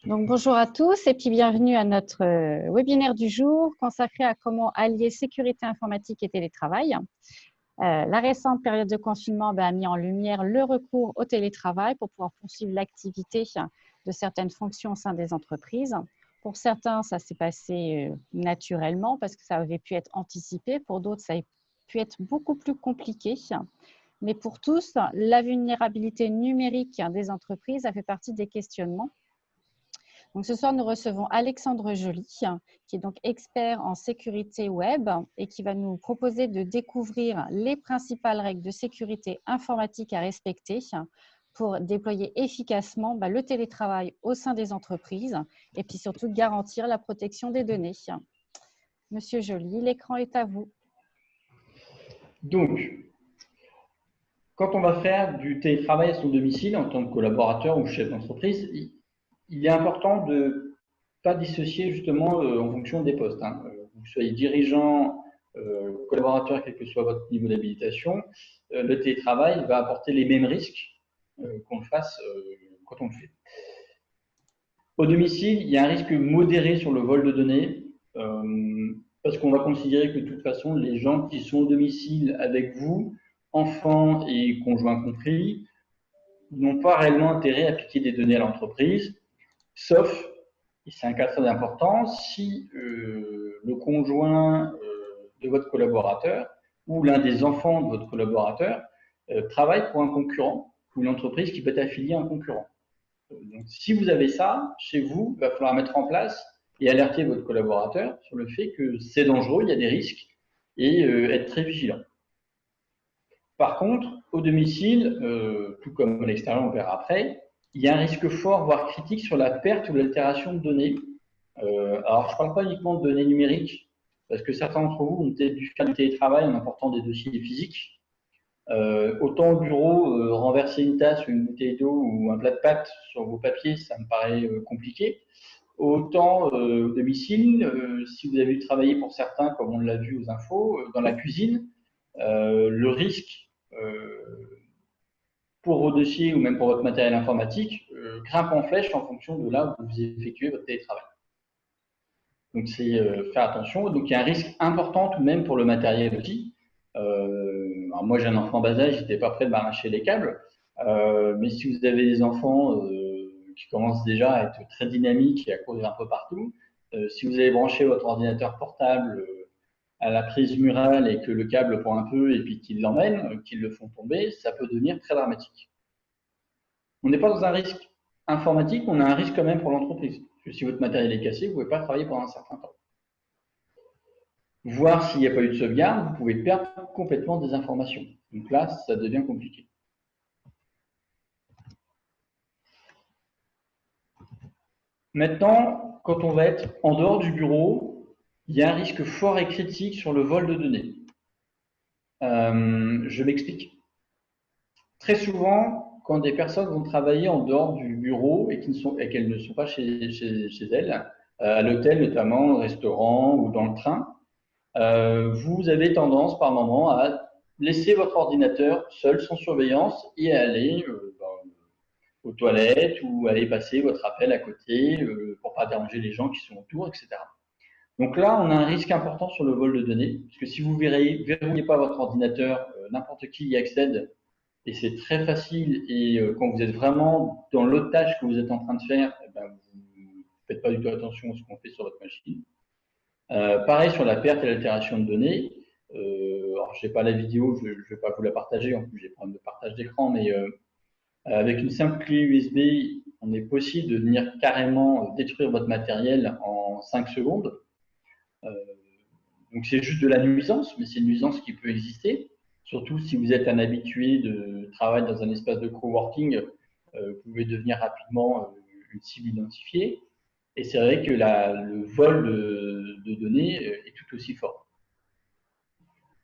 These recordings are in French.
Donc, bonjour à tous et puis bienvenue à notre webinaire du jour consacré à comment allier sécurité informatique et télétravail. La récente période de confinement a mis en lumière le recours au télétravail pour pouvoir poursuivre l'activité de certaines fonctions au sein des entreprises. Pour certains, ça s'est passé naturellement parce que ça avait pu être anticipé. Pour d'autres, ça a pu être beaucoup plus compliqué. Mais pour tous, la vulnérabilité numérique des entreprises a fait partie des questionnements. Donc, ce soir, nous recevons Alexandre Joly, qui est donc expert en sécurité web et qui va nous proposer de découvrir les principales règles de sécurité informatique à respecter pour déployer efficacement le télétravail au sein des entreprises et puis surtout garantir la protection des données. Monsieur Joly, l'écran est à vous. Donc, quand on va faire du télétravail à son domicile en tant que collaborateur ou chef d'entreprise, il est important de ne pas dissocier justement en fonction des postes. Vous soyez dirigeant, collaborateur, quel que soit votre niveau d'habilitation, le télétravail va apporter les mêmes risques qu'on le fasse quand on le fait. Au domicile, il y a un risque modéré sur le vol de données parce qu'on va considérer que de toute façon, les gens qui sont au domicile avec vous, enfants et conjoints compris, n'ont pas réellement intérêt à piquer des données à l'entreprise, sauf, et c'est un cas très important, si le conjoint de votre collaborateur ou l'un des enfants de votre collaborateur travaille pour un concurrent ou une entreprise qui peut être affiliée à un concurrent. Donc, si vous avez ça chez vous, il va falloir mettre en place et alerter votre collaborateur sur le fait que c'est dangereux, il y a des risques et être très vigilant. Par contre, au domicile, tout comme à l'extérieur, on verra après, il y a un risque fort, voire critique, sur la perte ou l'altération de données. Alors, je ne parle pas uniquement de données numériques, parce que certains d'entre vous ont peut-être dû faire du télétravail en important des dossiers physiques. Autant au bureau, renverser une tasse ou une bouteille d'eau ou un plat de pâtes sur vos papiers, ça me paraît compliqué. Autant au domicile, si vous avez dû travailler pour certains, comme on l'a vu aux infos, dans la cuisine, le risque pour vos dossiers ou même pour votre matériel informatique grimpe en flèche en fonction de là où vous effectuez votre télétravail. Donc, c'est faire attention. Donc, il y a un risque important tout de même pour le matériel aussi. Alors moi, j'ai un enfant bas âge, j'étais pas prêt de m'arracher les câbles. Mais si vous avez des enfants qui commencent déjà à être très dynamiques et à courir un peu partout, si vous avez branché votre ordinateur portable à la prise murale et que le câble prend un peu et puis qu'il l'emmène, qu'ils le font tomber, ça peut devenir très dramatique. On n'est pas dans un risque informatique, on a un risque quand même pour l'entreprise. Parce que si votre matériel est cassé, vous ne pouvez pas travailler pendant un certain temps. Voir s'il n'y a pas eu de sauvegarde, vous pouvez perdre complètement des informations. Donc là, ça devient compliqué. Maintenant, quand on va être en dehors du bureau, il y a un risque fort et critique sur le vol de données. Je m'explique. Très souvent, quand des personnes vont travailler en dehors du bureau et qu'elles ne sont pas chez elles, à l'hôtel notamment, au restaurant ou dans le train, vous avez tendance par moment à laisser votre ordinateur seul, sans surveillance, et aller aux toilettes ou aller passer votre appel à côté pour ne pas déranger les gens qui sont autour, etc. Donc là, on a un risque important sur le vol de données, parce que si vous ne verrouillez pas votre ordinateur, n'importe qui y accède, et c'est très facile, et quand vous êtes vraiment dans l'autre tâche que vous êtes en train de faire, vous ne faites pas du tout attention à ce qu'on fait sur votre machine. Pareil sur la perte et l'altération de données. Alors, je n'ai pas la vidéo, je ne vais pas vous la partager, en plus j'ai problème de partage d'écran, mais avec une simple clé USB, on est possible de venir carrément détruire votre matériel en 5 secondes. Donc c'est juste de la nuisance, mais c'est une nuisance qui peut exister. Surtout si vous êtes un habitué de travail dans un espace de coworking, vous pouvez devenir rapidement une cible identifiée. Et c'est vrai que le vol de données est tout aussi fort.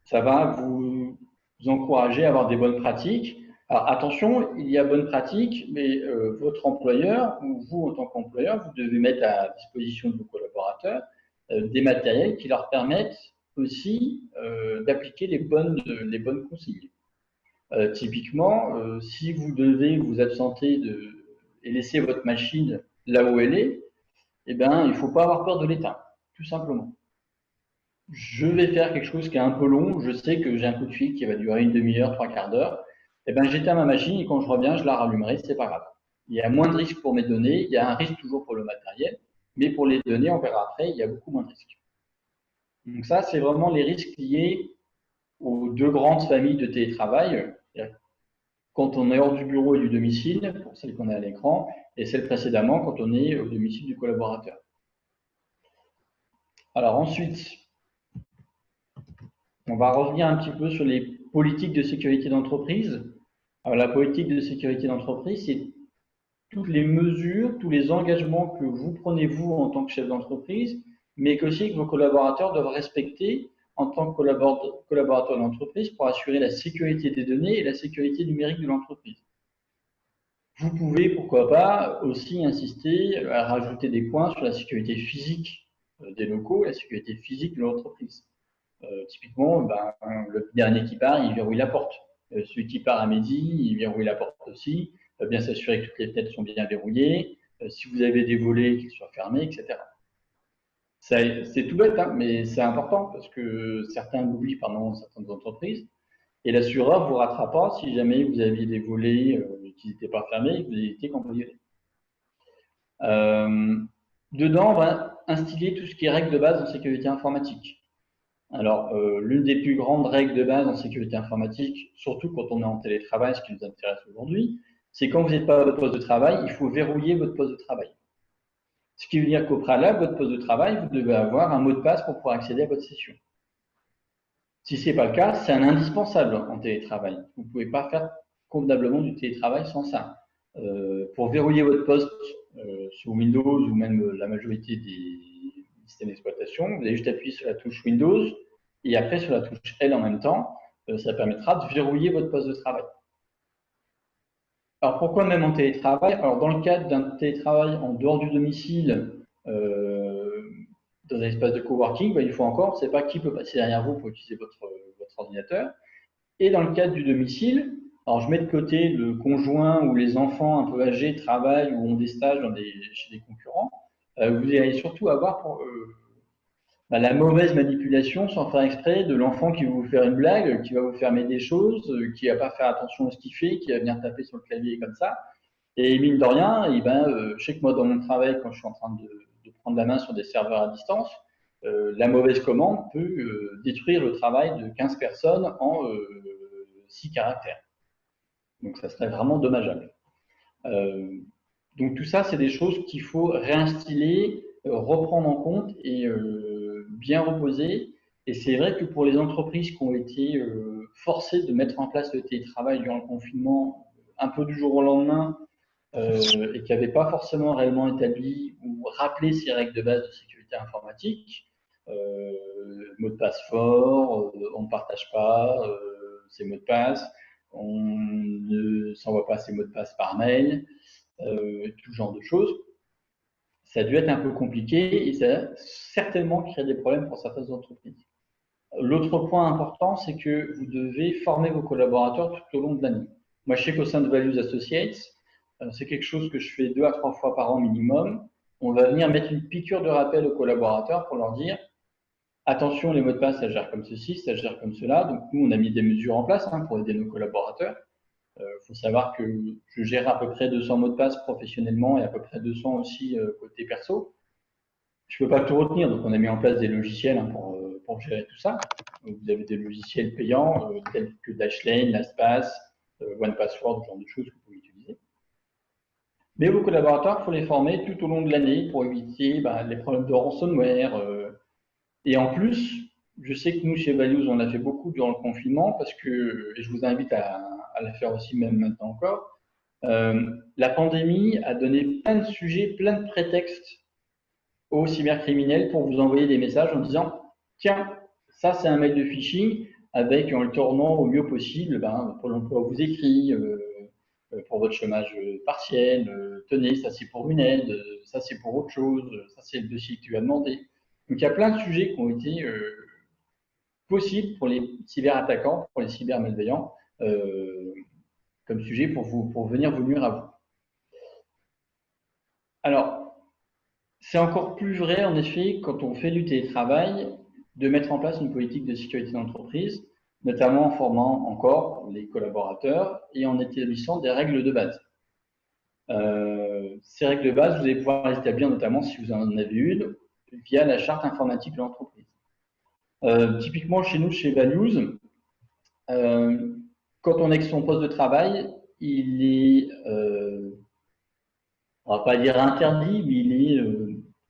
Ça va vous encourager à avoir des bonnes pratiques. Alors attention, il y a bonnes pratiques, mais votre employeur ou vous en tant qu'employeur, vous devez mettre à disposition de vos collaborateurs des matériels qui leur permettent aussi d'appliquer les bonnes consignes. Typiquement, si vous devez vous absenter et laisser votre machine là où elle est, eh ben, il ne faut pas avoir peur de l'éteindre, tout simplement. Je vais faire quelque chose qui est un peu long, je sais que j'ai un coup de fil qui va durer une demi-heure, trois quarts d'heure, eh ben, j'éteins ma machine et quand je reviens, je la rallumerai, c'est pas grave. Il y a moins de risques pour mes données, il y a un risque toujours pour le matériel, mais pour les données, on verra après, il y a beaucoup moins de risques. Donc ça, c'est vraiment les risques liés aux deux grandes familles de télétravail, quand on est hors du bureau et du domicile, pour celle qu'on a à l'écran, et celle précédemment quand on est au domicile du collaborateur. Alors ensuite, on va revenir un petit peu sur les politiques de sécurité d'entreprise. Alors la politique de sécurité d'entreprise, c'est toutes les mesures, tous les engagements que vous prenez vous en tant que chef d'entreprise, mais qu'aussi que vos collaborateurs doivent respecter en tant que collaborateurs d'entreprise pour assurer la sécurité des données et la sécurité numérique de l'entreprise. Vous pouvez, pourquoi pas, aussi insister à rajouter des points sur la sécurité physique des locaux, la sécurité physique de l'entreprise. Typiquement, ben, le dernier qui part, il verrouille la porte. Celui qui part à midi, il verrouille la porte aussi. Bien s'assurer que toutes les fenêtres sont bien verrouillées. Si vous avez des volets, qu'ils soient fermés, etc. C'est tout bête, hein, mais c'est important parce que certains l'oublient pendant certaines entreprises. Et l'assureur vous rattrapera si jamais vous aviez des volets qui n'étaient pas fermés et que vous étiez cambriolé. Dedans, on va instiller tout ce qui est règles de base en sécurité informatique. Alors, l'une des plus grandes règles de base en sécurité informatique, surtout quand on est en télétravail, ce qui nous intéresse aujourd'hui, c'est quand vous n'êtes pas à votre poste de travail, il faut verrouiller votre poste de travail. Ce qui veut dire qu'au préalable, votre poste de travail, vous devez avoir un mot de passe pour pouvoir accéder à votre session. Si ce n'est pas le cas, c'est un indispensable en télétravail. Vous ne pouvez pas faire convenablement du télétravail sans ça. Pour verrouiller votre poste sur Windows ou même la majorité des systèmes d'exploitation, vous allez juste appuyer sur la touche Windows et après sur la touche L en même temps. Ça permettra de verrouiller votre poste de travail. Alors pourquoi même en télétravail? Alors dans le cadre d'un télétravail en dehors du domicile, dans un espace de coworking, ben, il faut encore, on ne sait pas qui peut passer derrière vous pour utiliser votre ordinateur. Et dans le cadre du domicile, alors je mets de côté le conjoint ou les enfants un peu âgés travaillent ou ont des stages chez des concurrents, vous allez surtout avoir la mauvaise manipulation sans faire exprès de l'enfant qui va vous faire une blague, qui va vous fermer des choses, qui ne va pas faire attention à ce qu'il fait, qui va venir taper sur le clavier comme ça. Et mine de rien, je sais que moi dans mon travail, quand je suis en train de prendre la main sur des serveurs à distance, la mauvaise commande peut détruire le travail de 15 personnes en 6 caractères. Donc ça serait vraiment dommageable. Donc tout ça, c'est des choses qu'il faut réinstiller, reprendre en compte et bien reposer. Et c'est vrai que pour les entreprises qui ont été forcées de mettre en place le télétravail durant le confinement, un peu du jour au lendemain, et qui n'avaient pas forcément réellement établi ou rappelé ces règles de base de sécurité informatique, mot de passe fort, on ne partage pas ces mots de passe, on ne s'envoie pas ces mots de passe par mail, tout genre de choses. Ça a dû être un peu compliqué et ça a certainement créé des problèmes pour certaines entreprises. L'autre point important, c'est que vous devez former vos collaborateurs tout au long de l'année. Moi, je sais qu'au sein de Values Associates, c'est quelque chose que je fais 2 à 3 fois par an minimum. On va venir mettre une piqûre de rappel aux collaborateurs pour leur dire attention, les mots de passe, ça gère comme ceci, ça gère comme cela. Donc, nous, on a mis des mesures en place pour aider nos collaborateurs. Faut savoir que je gère à peu près 200 mots de passe professionnellement et à peu près 200 aussi côté perso. Je ne peux pas tout retenir, donc on a mis en place des logiciels pour gérer tout ça. Donc, vous avez des logiciels payants tels que Dashlane, LastPass, OnePassword, ce genre de choses que vous pouvez utiliser. Mais vos collaborateurs, il faut les former tout au long de l'année pour éviter les problèmes de ransomware. Et en plus, je sais que nous, chez Values, on l'a fait beaucoup durant le confinement parce que, et je vous invite à le faire aussi même maintenant encore, la pandémie a donné plein de sujets, plein de prétextes aux cybercriminels pour vous envoyer des messages en disant « Tiens, ça c'est un mail de phishing » avec en le tournant au mieux possible, pour l'emploi vous écrit, pour votre chômage partiel, tenez, ça c'est pour une aide, ça c'est pour autre chose, ça c'est le dossier que tu as demandé. Donc il y a plein de sujets qui ont été possibles pour les cyberattaquants, pour les cybermalveillants, comme sujet pour venir vous nuire à vous. Alors, c'est encore plus vrai, en effet, quand on fait du télétravail, de mettre en place une politique de sécurité d'entreprise, notamment en formant encore les collaborateurs et en établissant des règles de base. Ces règles de base, vous allez pouvoir les établir notamment si vous en avez une, via la charte informatique de l'entreprise. Typiquement, chez nous, chez Values, quand on est sur son poste de travail, il est, on ne va pas dire interdit, mais il est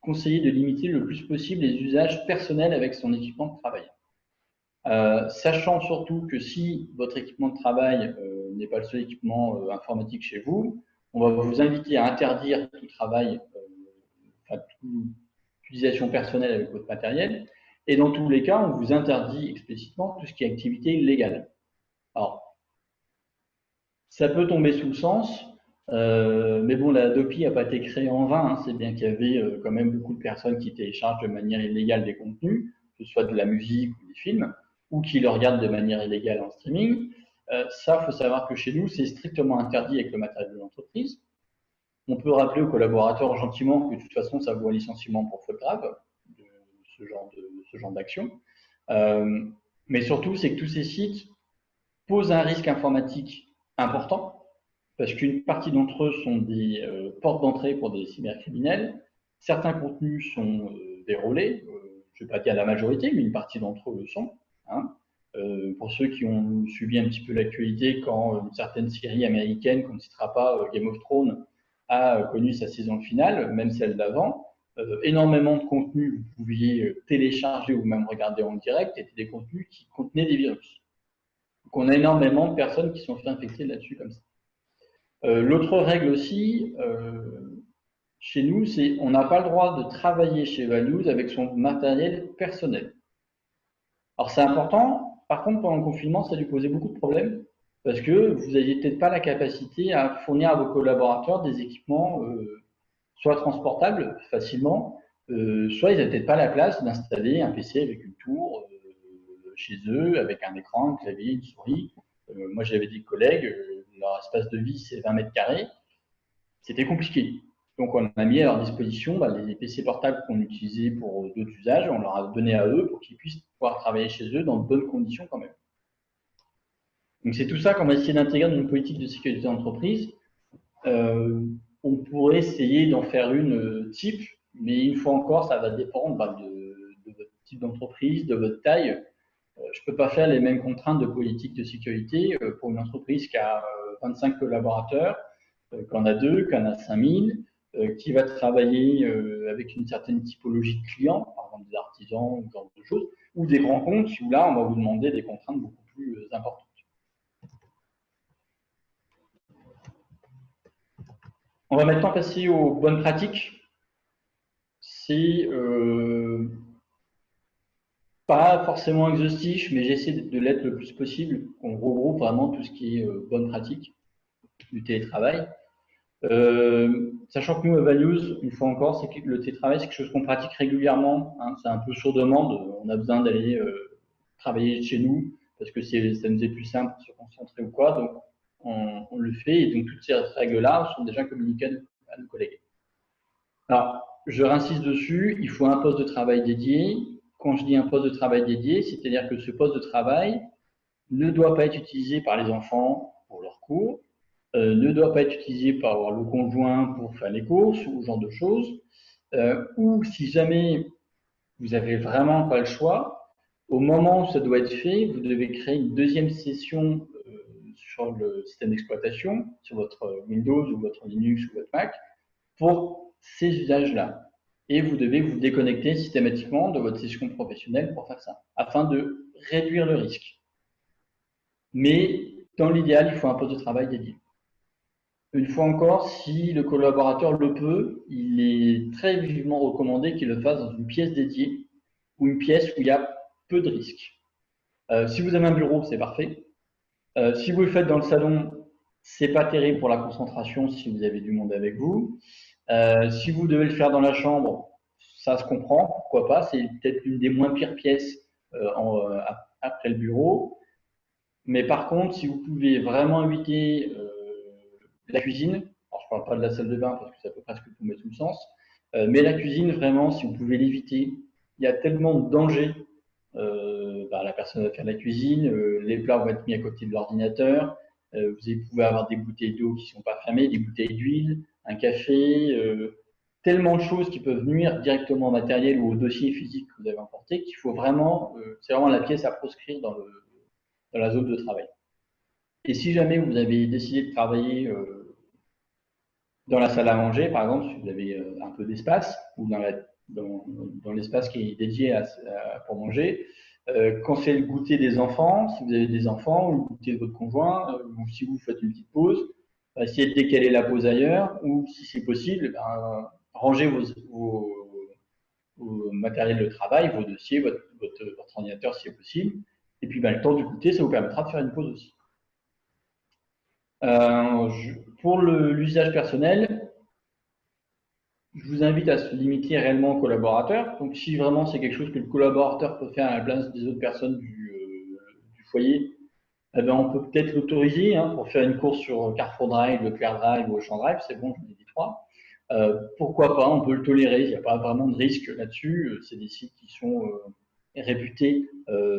conseillé de limiter le plus possible les usages personnels avec son équipement de travail. Sachant surtout que si votre équipement de travail n'est pas le seul équipement informatique chez vous, on va vous inviter à interdire tout travail, enfin, toute utilisation personnelle avec votre matériel. Et dans tous les cas, on vous interdit explicitement tout ce qui est activité illégale. Alors, ça peut tomber sous le sens, mais bon, la DOPI n'a pas été créée en vain. Hein. C'est bien qu'il y avait quand même beaucoup de personnes qui téléchargent de manière illégale des contenus, que ce soit de la musique ou des films, ou qui le regardent de manière illégale en streaming. Ça, il faut savoir que chez nous, c'est strictement interdit avec le matériel de l'entreprise. On peut rappeler aux collaborateurs gentiment que de toute façon, ça vaut un licenciement pour faute grave de ce genre d'action. Mais surtout, c'est que tous ces sites posent un risque informatique important, parce qu'une partie d'entre eux sont des portes d'entrée pour des cybercriminels. Certains contenus sont vérolés, je ne vais pas dire la majorité, mais une partie d'entre eux le sont. Hein. Pour ceux qui ont suivi un petit peu l'actualité, quand une certaine série américaine, qu'on ne citera pas, Game of Thrones, a connu sa saison finale, même celle d'avant, énormément de contenus que vous pouviez télécharger ou même regarder en direct étaient des contenus qui contenaient des virus. Donc on a énormément de personnes qui sont fait infecter là-dessus comme ça. L'autre règle aussi, chez nous, c'est on n'a pas le droit de travailler chez Values avec son matériel personnel. Alors c'est important, par contre pendant le confinement, ça a dû poser beaucoup de problèmes parce que vous n'aviez peut-être pas la capacité à fournir à vos collaborateurs des équipements soit transportables facilement, soit ils n'avaient peut-être pas la place d'installer un PC avec une tour chez eux, avec un écran, un clavier, une souris. Moi j'avais des collègues, leur espace de vie c'est 20 mètres carrés, c'était compliqué. Donc on a mis à leur disposition les PC portables qu'on utilisait pour d'autres usages, on leur a donné à eux pour qu'ils puissent pouvoir travailler chez eux dans de bonnes conditions quand même. Donc c'est tout ça qu'on va essayer d'intégrer dans une politique de sécurité d'entreprise. On pourrait essayer d'en faire une type, mais une fois encore, ça va dépendre de votre type d'entreprise, de votre taille. Je ne peux pas faire les mêmes contraintes de politique de sécurité pour une entreprise qui a 25 collaborateurs, qu'en a 2, qu'en a 5000, qui va travailler avec une certaine typologie de clients, par exemple des artisans, ou ce genre de choses, ou des grands comptes, où là, on va vous demander des contraintes beaucoup plus importantes. On va maintenant passer aux bonnes pratiques. C'est pas forcément exhaustif, mais j'essaie de l'être le plus possible. On regroupe vraiment tout ce qui est bonnes pratiques du télétravail. Sachant que nous, à Values, une fois encore, c'est que le télétravail, c'est quelque chose qu'on pratique régulièrement. Hein, c'est un peu sur demande. On a besoin d'aller travailler chez nous parce que ça nous est plus simple de se concentrer ou quoi. Donc, on le fait. Et donc, toutes ces règles-là sont déjà communiquées à nos collègues. Alors, je réinsiste dessus. Il faut un poste de travail dédié. Quand je dis un poste de travail dédié, c'est-à-dire que ce poste de travail ne doit pas être utilisé par les enfants pour leurs cours, ne doit pas être utilisé par le conjoint pour faire les courses ou ce genre de choses, ou si jamais vous n'avez vraiment pas le choix, au moment où ça doit être fait, vous devez créer une deuxième session sur le système d'exploitation, sur votre Windows ou votre Linux ou votre Mac, pour ces usages-là. Et vous devez vous déconnecter systématiquement de votre session professionnelle pour faire ça, afin de réduire le risque. Mais dans l'idéal, il faut un poste de travail dédié. Une fois encore, si le collaborateur le peut, il est très vivement recommandé qu'il le fasse dans une pièce dédiée ou une pièce où il y a peu de risques. Si vous avez un bureau, c'est parfait. Si vous le faites dans le salon, c'est pas terrible pour la concentration si vous avez du monde avec vous. Si vous devez le faire dans la chambre, ça se comprend, pourquoi pas. C'est peut-être une des moins pires pièces après le bureau. Mais par contre, si vous pouvez vraiment éviter la cuisine, alors je ne parle pas de la salle de bain parce que ça peut presque tout mettre sous le sens. Mais la cuisine, vraiment, si vous pouvez l'éviter, il y a tellement de dangers. La personne va faire la cuisine, les plats vont être mis à côté de l'ordinateur, vous pouvez avoir des bouteilles d'eau qui ne sont pas fermées, des bouteilles d'huile, un café, tellement de choses qui peuvent nuire directement au matériel ou au dossier physique que vous avez emporté qu'il faut vraiment, c'est vraiment la pièce à proscrire dans la zone de travail. Et si jamais vous avez décidé de travailler dans la salle à manger, par exemple, si vous avez un peu d'espace, ou dans l'espace qui est dédié pour manger, quand c'est le goûter des enfants, si vous avez des enfants, ou le goûter de votre conjoint, ou si vous faites une petite pause, essayez de décaler la pause ailleurs, ou si c'est possible, rangez vos matériels de travail, vos dossiers, votre ordinateur si c'est possible, et puis le temps du goûter, ça vous permettra de faire une pause aussi. Pour l'usage personnel, je vous invite à se limiter réellement aux collaborateurs. Donc, si vraiment c'est quelque chose que le collaborateur peut faire à la place des autres personnes du foyer, eh ben, on peut peut-être l'autoriser pour faire une course sur Carrefour Drive, Leclerc Drive ou Auchan Drive. C'est bon, j'en ai dit 3. Pourquoi pas, on peut le tolérer. Il n'y a pas vraiment de risque là-dessus. C'est des sites qui sont réputés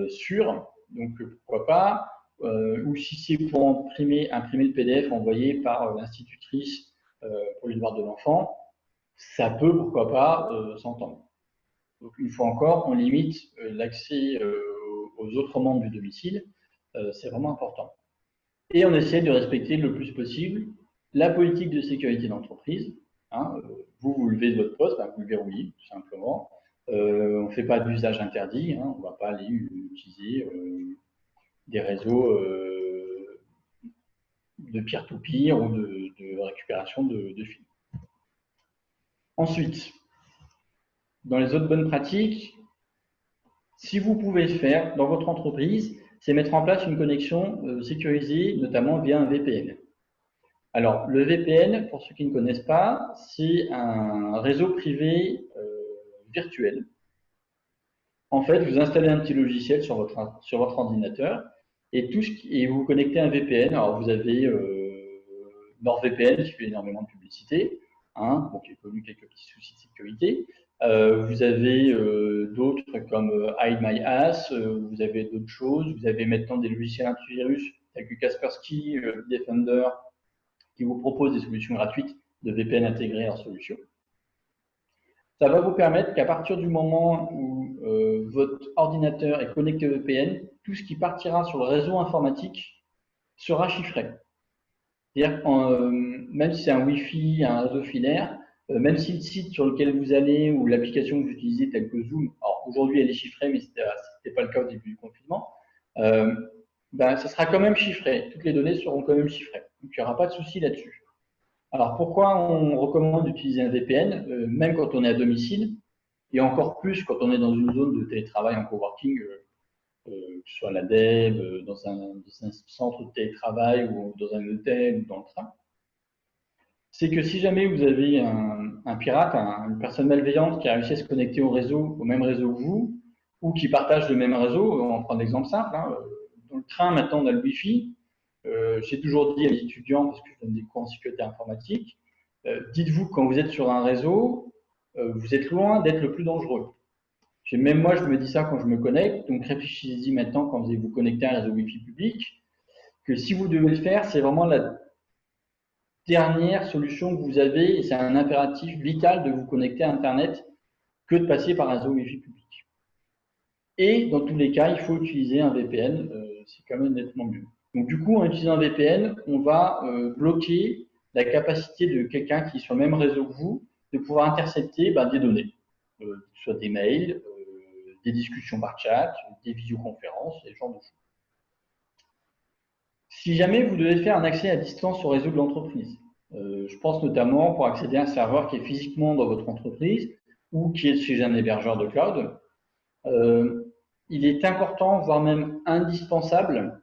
sûrs. Donc, pourquoi pas. Ou si c'est pour imprimer le PDF envoyé par l'institutrice pour les devoirs de l'enfant, ça peut, pourquoi pas, s'entendre. Donc, une fois encore, on limite l'accès aux autres membres du domicile. C'est vraiment important. Et on essaie de respecter le plus possible la politique de sécurité d'entreprise. Vous levez de votre poste, vous le verrouillez, tout simplement. On ne fait pas d'usage interdit. On ne va pas aller utiliser des réseaux de peer-to-peer ou de récupération de films. Ensuite, dans les autres bonnes pratiques, si vous pouvez le faire dans votre entreprise, c'est mettre en place une connexion sécurisée, notamment via un VPN. Alors, le VPN, pour ceux qui ne connaissent pas, c'est un réseau privé virtuel. En fait, vous installez un petit logiciel sur votre ordinateur et vous vous connectez à un VPN. Alors, vous avez NordVPN qui fait énormément de publicité, qui a connu quelques petits soucis de sécurité. Vous avez d'autres comme Hide My Ass, vous avez d'autres choses. Vous avez maintenant des logiciels antivirus tels que Kaspersky, Defender, qui vous proposent des solutions gratuites de VPN intégrées en solution. Ça va vous permettre qu'à partir du moment où votre ordinateur est connecté au VPN, tout ce qui partira sur le réseau informatique sera chiffré. C'est-à-dire même si c'est un Wi-Fi, un réseau filaire, même si le site sur lequel vous allez ou l'application que vous utilisez telle que Zoom, alors aujourd'hui elle est chiffrée, mais ce n'était pas le cas au début du confinement, ça sera quand même chiffré. Toutes les données seront quand même chiffrées. Donc il n'y aura pas de souci là-dessus. Alors pourquoi on recommande d'utiliser un VPN, même quand on est à domicile, et encore plus quand on est dans une zone de télétravail en coworking, que ce soit à la DEB, dans un centre de télétravail ou dans un hôtel ou dans le train, c'est que si jamais vous avez un pirate, une personne malveillante qui a réussi à se connecter au même réseau que vous, ou qui partage le même réseau, on prend un exemple simple, dans le train maintenant on a le Wi-Fi, j'ai toujours dit à mes étudiants, parce que je donne des cours en sécurité informatique, dites-vous quand vous êtes sur un réseau, vous êtes loin d'être le plus dangereux. Même moi, je me dis ça quand je me connecte, donc réfléchissez-y maintenant quand vous allez vous connecter à un réseau Wi-Fi public, que si vous devez le faire, c'est vraiment la dernière solution que vous avez, et c'est un impératif vital de vous connecter à Internet que de passer par un réseau Wi-Fi public. Et dans tous les cas, il faut utiliser un VPN, c'est quand même nettement mieux. Donc du coup, en utilisant un VPN, on va bloquer la capacité de quelqu'un qui est sur le même réseau que vous de pouvoir intercepter des données, soit des mails, des discussions par chat, des visioconférences, ce genre de choses. Si jamais vous devez faire un accès à distance au réseau de l'entreprise, je pense notamment pour accéder à un serveur qui est physiquement dans votre entreprise ou qui est chez un hébergeur de cloud, il est important, voire même indispensable,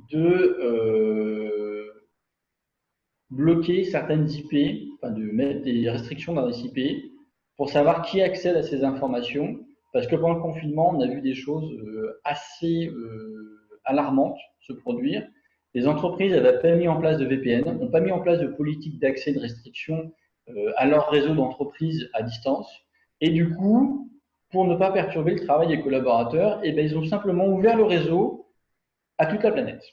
de bloquer certaines IP, de mettre des restrictions dans les IP pour savoir qui accède à ces informations. Parce que pendant le confinement, on a vu des choses assez alarmantes se produire. les entreprises n'avaient pas mis en place de VPN, n'ont pas mis en place de politique d'accès de restriction à leur réseau d'entreprises à distance. Et du coup, pour ne pas perturber le travail des collaborateurs, eh ben, ils ont simplement ouvert le réseau à toute la planète.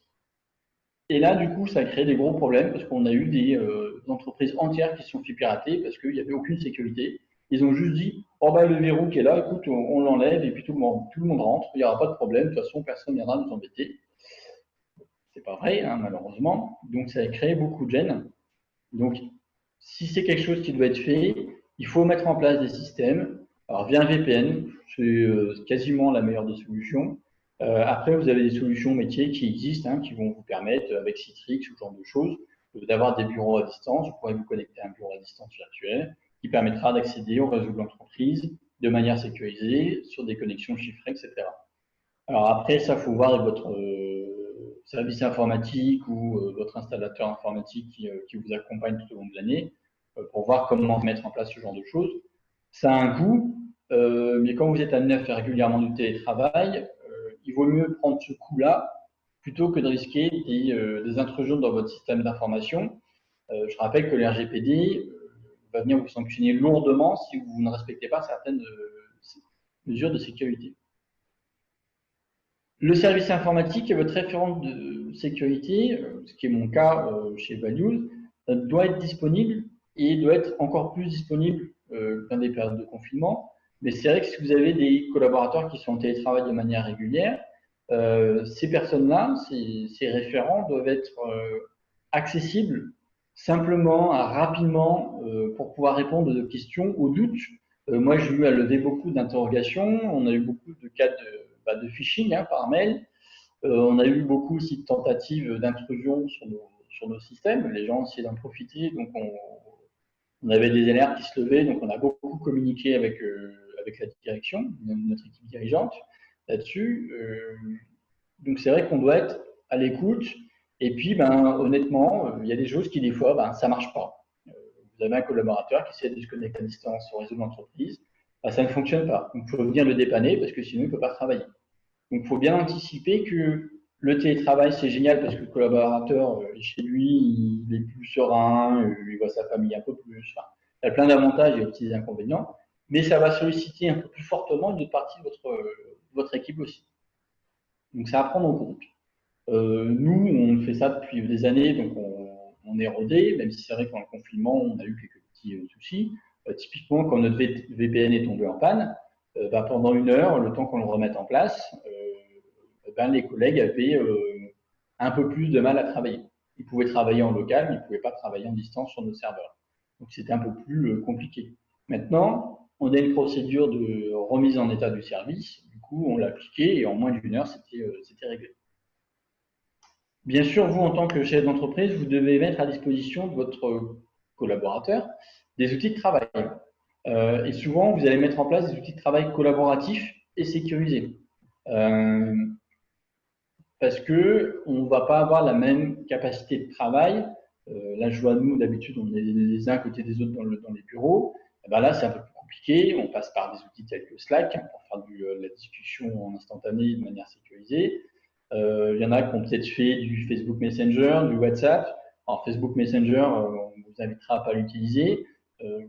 Et là, du coup, ça a créé des gros problèmes parce qu'on a eu des entreprises entières qui se sont fait pirater parce qu'il n'y avait aucune sécurité. Ils ont juste dit, oh bah, le verrou qui est là, écoute, on l'enlève et puis tout le monde rentre, il n'y aura pas de problème, de toute façon, personne ne viendra nous embêter. C'est pas vrai, hein, malheureusement. Donc, ça a créé beaucoup de gêne. Donc, si c'est quelque chose qui doit être fait, il faut mettre en place des systèmes. Alors, via un VPN, c'est quasiment la meilleure des solutions. Après, vous avez des solutions métiers qui existent, hein, qui vont vous permettre, avec Citrix ou ce genre de choses, d'avoir des bureaux à distance. Vous pourrez vous connecter à un bureau à distance virtuel qui permettra d'accéder au réseau de l'entreprise de manière sécurisée, sur des connexions chiffrées, etc. Alors après, ça, il faut voir avec votre service informatique ou votre installateur informatique qui vous accompagne tout au long de l'année pour voir comment mettre en place ce genre de choses. Ça a un coût, mais quand vous êtes amené à faire régulièrement du télétravail, il vaut mieux prendre ce coût-là plutôt que de risquer des intrusions dans votre système d'information. Je rappelle que le RGPD va venir vous sanctionner lourdement si vous ne respectez pas certaines mesures de sécurité. Le service informatique est votre référent de sécurité, ce qui est mon cas chez Values, doit être disponible et doit être encore plus disponible dans des périodes de confinement. Mais c'est vrai que si vous avez des collaborateurs qui sont en télétravail de manière régulière, ces personnes-là, ces référents doivent être accessibles simplement, rapidement, pour pouvoir répondre aux questions, aux doutes. Moi, j'ai eu à lever beaucoup d'interrogations. On a eu beaucoup de cas de phishing par mail. On a eu beaucoup aussi de tentatives d'intrusion sur nos systèmes. Les gens essayaient d'en profiter, donc on avait des alertes qui se levaient, donc on a beaucoup communiqué avec la direction, notre équipe dirigeante là-dessus. Donc c'est vrai qu'on doit être à l'écoute. Et puis, honnêtement, il y a des choses qui, des fois, ça ne marche pas. Vous avez un collaborateur qui essaie de se connecter à distance au réseau de l'entreprise. Ça ne fonctionne pas. Donc, il faut venir le dépanner parce que sinon, il ne peut pas travailler. Donc, il faut bien anticiper que le télétravail, c'est génial parce que le collaborateur, chez lui, il est plus serein, il voit sa famille un peu plus. Enfin, il y a plein d'avantages et aussi des inconvénients. Mais ça va solliciter un peu plus fortement une autre partie de votre équipe aussi. Donc, c'est à prendre en compte. Nous, on fait ça depuis des années, donc on est rodé, même si c'est vrai que dans le confinement, on a eu quelques petits soucis. Typiquement, quand notre VPN est tombé en panne, pendant 1 heure, le temps qu'on le remette en place, les collègues avaient un peu plus de mal à travailler. Ils pouvaient travailler en local, mais ils ne pouvaient pas travailler en distance sur nos serveurs. Donc c'était un peu plus compliqué. Maintenant, on a une procédure de remise en état du service. Du coup, on l'a appliqué et en moins d'1 heure, c'était réglé. Bien sûr, vous, en tant que chef d'entreprise, vous devez mettre à disposition de votre collaborateur des outils de travail. Et souvent, vous allez mettre en place des outils de travail collaboratifs et sécurisés. Parce qu'on ne va pas avoir la même capacité de travail. Là, je vois, nous, d'habitude, on est les uns à côté des autres dans les bureaux. Et là, c'est un peu plus compliqué. On passe par des outils tels que Slack pour faire de la discussion en instantané de manière sécurisée. Il y en a qui ont peut-être fait du Facebook Messenger, du WhatsApp. Alors, Facebook Messenger, on vous invitera à ne pas l'utiliser.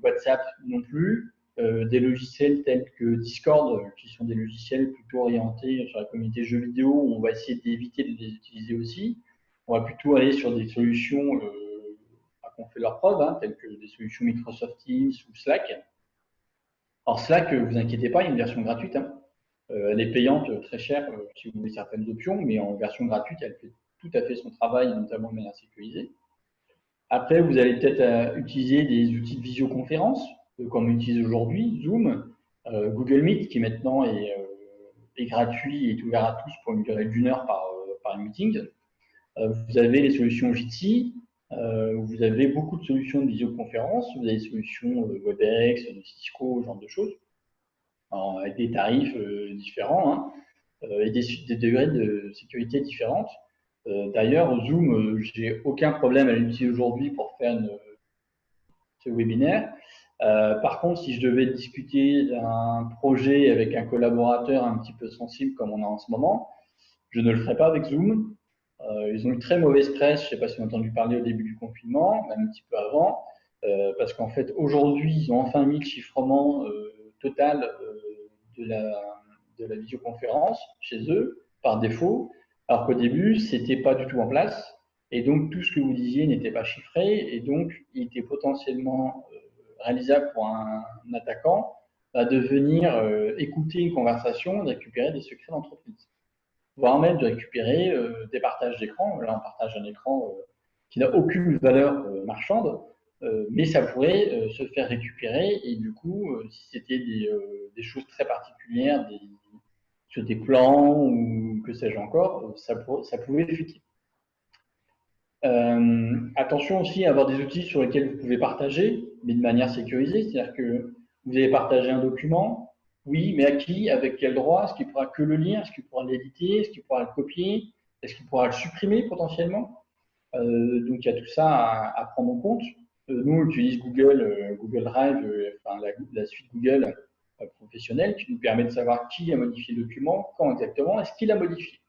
WhatsApp non plus. Des logiciels tels que Discord, qui sont des logiciels plutôt orientés sur la communauté jeux vidéo, on va essayer d'éviter de les utiliser aussi. On va plutôt aller sur des solutions qui ont fait leur preuve, telles que des solutions Microsoft Teams ou Slack. Alors Slack, vous inquiétez pas, il y a une version gratuite. Elle est payante, très chère, si vous voulez certaines options, mais en version gratuite, elle fait tout à fait son travail, notamment de manière sécurisée. Après, vous allez peut-être utiliser des outils de visioconférence, comme on utilise aujourd'hui, Zoom, Google Meet, qui maintenant est gratuit et est ouvert à tous pour une durée d'1 heure par meeting. Vous avez les solutions Jitsi, vous avez beaucoup de solutions de visioconférence, vous avez des solutions WebEx, Cisco, ce genre de choses, avec des tarifs différents et des degrés de sécurité différentes. D'ailleurs, Zoom, j'ai aucun problème à l'utiliser aujourd'hui pour faire ce webinaire. Par contre, si je devais discuter d'un projet avec un collaborateur un petit peu sensible comme on a en ce moment, je ne le ferai pas avec Zoom. Ils ont eu très mauvaise presse, je ne sais pas si vous avez entendu parler au début du confinement, même un petit peu avant, parce qu'en fait, aujourd'hui, ils ont enfin mis le chiffrement total de la visioconférence chez eux, par défaut, alors qu'au début, ce n'était pas du tout en place. Et donc, tout ce que vous disiez n'était pas chiffré, et donc, il était potentiellement réalisable pour un attaquant de venir écouter une conversation, de récupérer des secrets d'entreprise, voire même de récupérer des partages d'écran. Là, on partage un écran qui n'a aucune valeur marchande, mais ça pourrait se faire récupérer. Et du coup, si c'était des choses très particulières, sur des plans ou que sais-je encore, ça pouvait fuiter. Attention aussi à avoir des outils sur lesquels vous pouvez partager, mais de manière sécurisée, c'est-à-dire que vous allez partager un document, oui, mais à qui, avec quel droit, est-ce qu'il pourra que le lire, est-ce qu'il pourra l'éditer, est-ce qu'il pourra le copier, est-ce qu'il pourra le supprimer potentiellement. Donc il y a tout ça à prendre en compte. Nous, on utilise Google Drive, enfin, la suite Google professionnelle qui nous permet de savoir qui a modifié le document, quand exactement, est-ce qu'il a modifié.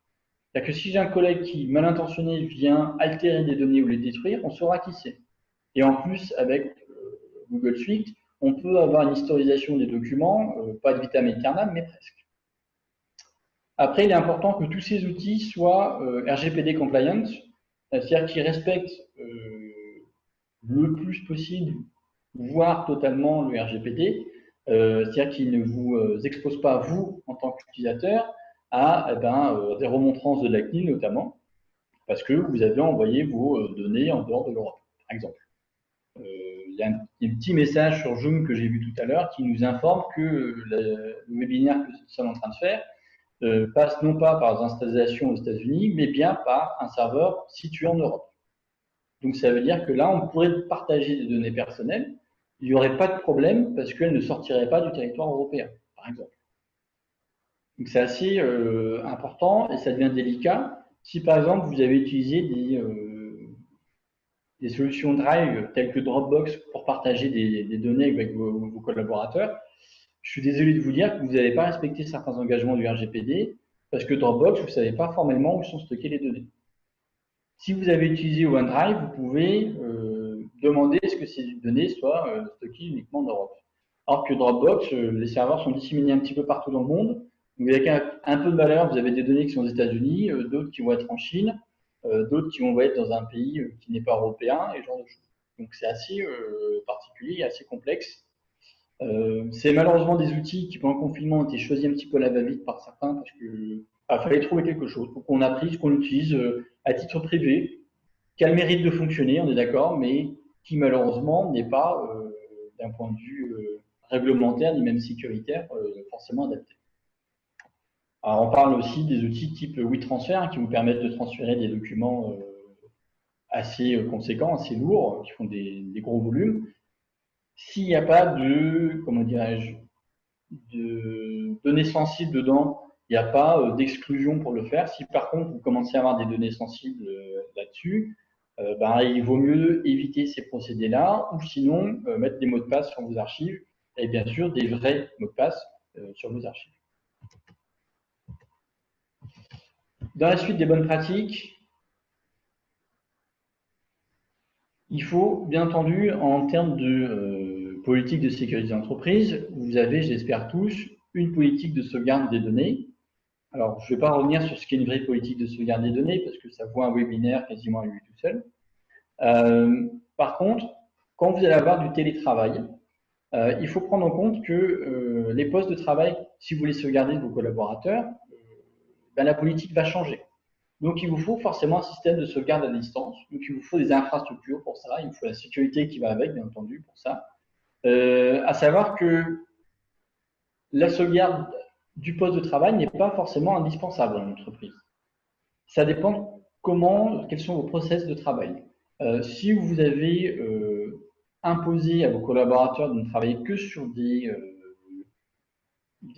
C'est-à-dire que si j'ai un collègue qui, mal intentionné, vient altérer des données ou les détruire, on saura qui c'est. Et en plus, avec Google Suite, on peut avoir une historisation des documents, pas de vitam aeternam, mais presque. Après, il est important que tous ces outils soient RGPD compliant, c'est-à-dire qu'ils respectent le plus possible, voire totalement le RGPD, c'est-à-dire qu'ils ne vous exposent pas, vous, en tant qu'utilisateur, à des remontrances de la CNIL notamment, parce que vous avez envoyé vos données en dehors de l'Europe, par exemple. Il y a un petit message sur Zoom que j'ai vu tout à l'heure qui nous informe que le webinaire que nous sommes en train de faire passe non pas par des installations aux États-Unis, mais bien par un serveur situé en Europe. Donc ça veut dire que là, on pourrait partager des données personnelles, il n'y aurait pas de problème parce qu'elles ne sortiraient pas du territoire européen, par exemple. Donc c'est assez important et ça devient délicat. Si par exemple vous avez utilisé des solutions Drive telles que Dropbox pour partager des données avec vos collaborateurs, je suis désolé de vous dire que vous n'avez pas respecté certains engagements du RGPD parce que Dropbox, vous ne savez pas formellement où sont stockées les données. Si vous avez utilisé OneDrive, vous pouvez demander à ce que ces données soient stockées uniquement en Europe. Alors que Dropbox, les serveurs sont disséminés un petit peu partout dans le monde. Donc, avec un peu de valeur, vous avez des données qui sont aux États-Unis, d'autres qui vont être en Chine, d'autres qui vont être dans un pays qui n'est pas européen, et ce genre de choses. Donc c'est assez particulier et assez complexe. C'est malheureusement des outils qui, pendant le confinement, ont été choisis un petit peu à la va-vite par certains parce que fallait trouver quelque chose. Donc on a pris ce qu'on utilise à titre privé, qui a le mérite de fonctionner, on est d'accord, mais qui malheureusement n'est pas, d'un point de vue réglementaire ni même sécuritaire, forcément adapté. Alors on parle aussi des outils type WeTransfer qui vous permettent de transférer des documents assez conséquents, assez lourds, qui font des gros volumes. S'il n'y a pas de, comment dirais-je, de données sensibles dedans, il n'y a pas d'exclusion pour le faire. Si par contre vous commencez à avoir des données sensibles là-dessus, il vaut mieux éviter ces procédés-là ou sinon mettre des mots de passe sur vos archives et bien sûr des vrais mots de passe sur vos archives. Dans la suite des bonnes pratiques, il faut bien entendu en termes de politique de sécurité d'entreprise, vous avez, j'espère tous, une politique de sauvegarde des données. Alors, je ne vais pas revenir sur ce qu'est une vraie politique de sauvegarde des données, parce que ça vaut un webinaire quasiment à lui tout seul. Par contre, quand vous allez avoir du télétravail, il faut prendre en compte que les postes de travail, si vous voulez sauvegarder vos collaborateurs, la politique va changer. Donc, il vous faut forcément un système de sauvegarde à distance. Donc, il vous faut des infrastructures pour ça. Il vous faut la sécurité qui va avec, bien entendu, pour ça. À savoir que la sauvegarde du poste de travail n'est pas forcément indispensable dans l'entreprise. Ça dépend quels sont vos process de travail. Si vous avez imposé à vos collaborateurs de ne travailler que sur des